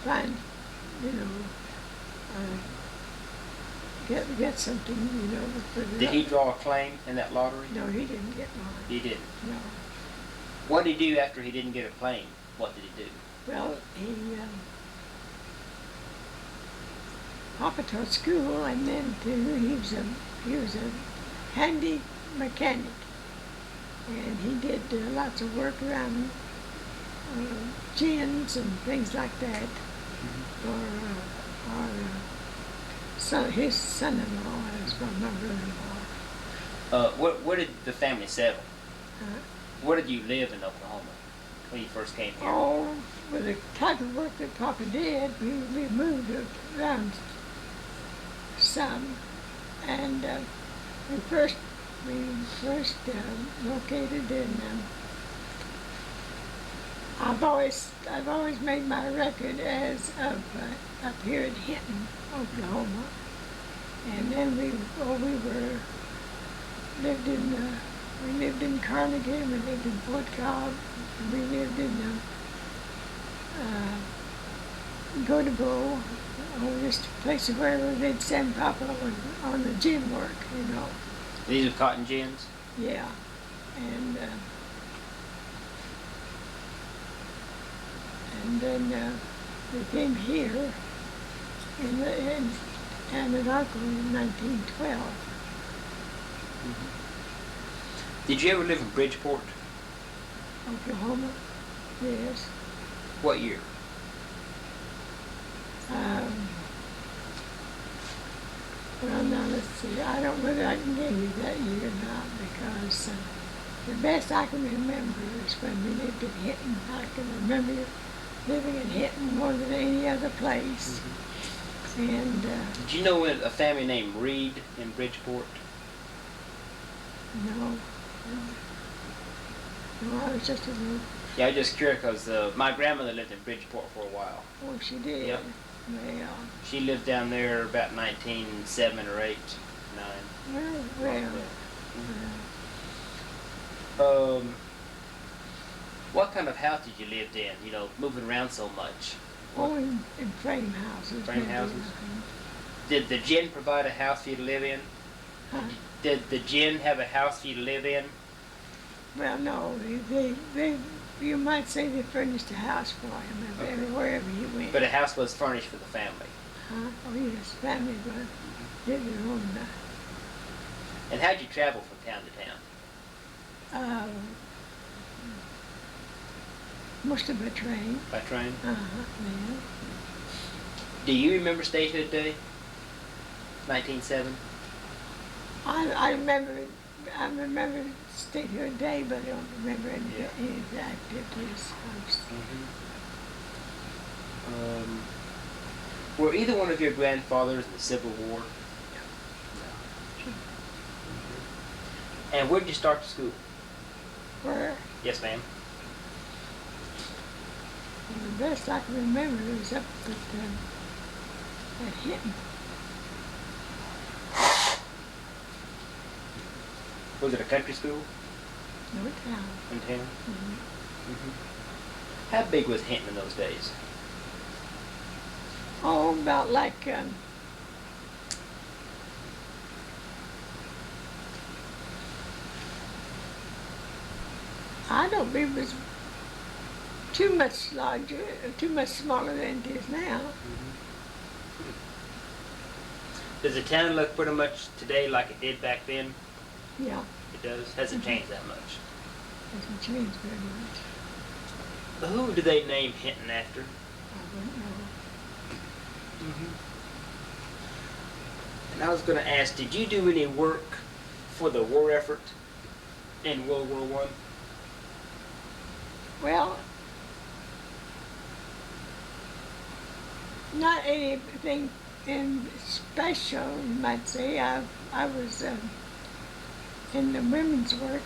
find, you know, get something, you know. For the Did he draw a claim in that lottery? No, he didn't get one. He didn't. No. What did he do after he didn't get a claim? What did he do? Well, Papa taught school, and then too, he was a handy mechanic, and he did lots of work around gins and things like that for our his son-in-law, as well, my brother-in-law. Where did the family settle? Uh, Where did you live in Oklahoma when you first came here? Oh, with the type of work that Papa did, we moved around some, and we first located in. I've always made my record as of up here in Hinton, Oklahoma, and then we lived in Carnegie, we lived in Fort Cobb, and we lived in Godebo, just places where we did send Papa on the gym work, you know. These are cotton gins? Yeah, and then we came here in Anadarko in 1912. Did you ever live in Bridgeport? Oklahoma, yes. What year? Well, now let's see. I don't know whether I can give you that year or not, because the best I can remember is when we lived in Hinton. I can remember living in Hinton more than any other place. And Did you know a family named Reed in Bridgeport? no, I was just a little. Yeah, I was just curious because my grandmother lived in Bridgeport for a while. Oh, she did. Yep. Well, She lived down there about 1907 or 8, 9. well. What kind of house did you live in? You know, moving around so much. Oh, in frame houses. Frame houses? Did the gin provide a house for you to live in? Huh? Did the gin have a house for you to live in? Well, no, you might say they furnished a house for him wherever he went. But a house was furnished for the family. Huh? Oh, yes, family did their own. And how'd you travel from town to town? Most of the train. By train? Yeah. Do you remember Statehood Day? 1907? I remember Statehood Day, but I don't remember any of the activities. Were either one of your grandfathers in the Civil War? No. And where did you start the school? Where? Yes, ma'am. Well, the best I can remember was up at Hinton. Was it a country school? No town. In town? How big was Hinton in those days? Oh, about like I don't believe it was too much larger, too much smaller than it is now. Does the town look pretty much today like it did back then? Yeah, It does? Hasn't changed that much. hasn't changed very much. Who do they name Hinton after? I don't know. And I was going to ask, did you do any work for the war effort in World War One? Well, not anything in special, you might say. I was in the women's work,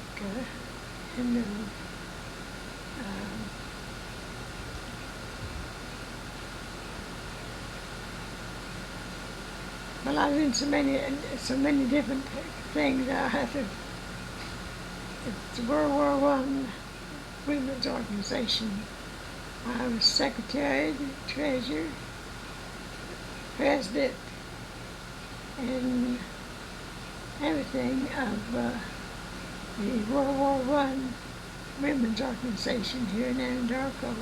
in the well, I was in so many different things. It's World War One women's organization. I was secretary, treasurer, president, and everything of the World War One women's organization here in Anadarko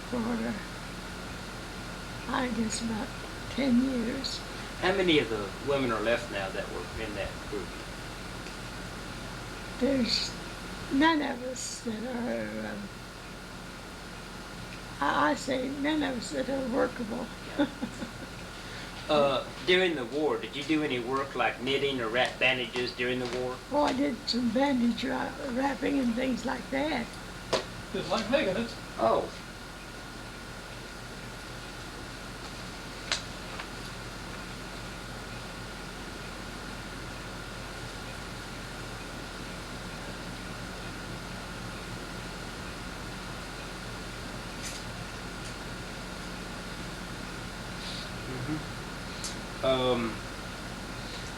for, I guess, about 10 years. How many of the women are left now that were in that group? There's none of us that are, I say none of us that are workable. During the war, did you do any work like knitting or wrap bandages during the war? Well, I did some bandage wrapping and things like that. Just like making it. Oh.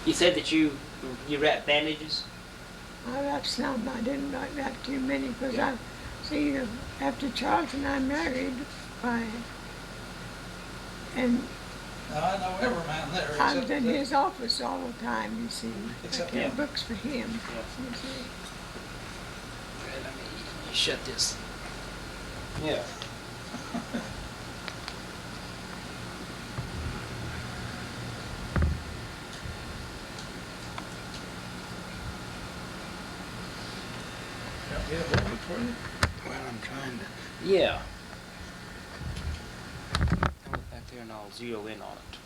You said that you wrap bandages? I wrapped some. I didn't wrap too many because after Charles and I married, and Now, I know every man there. I was in his office all the time, you see. Except I kept him. books for him, Yeah. you see. Okay, let me shut this. Yeah. Got me a hold for you? Well, I'm trying to. Yeah. Hold it back there and I'll zero in on it.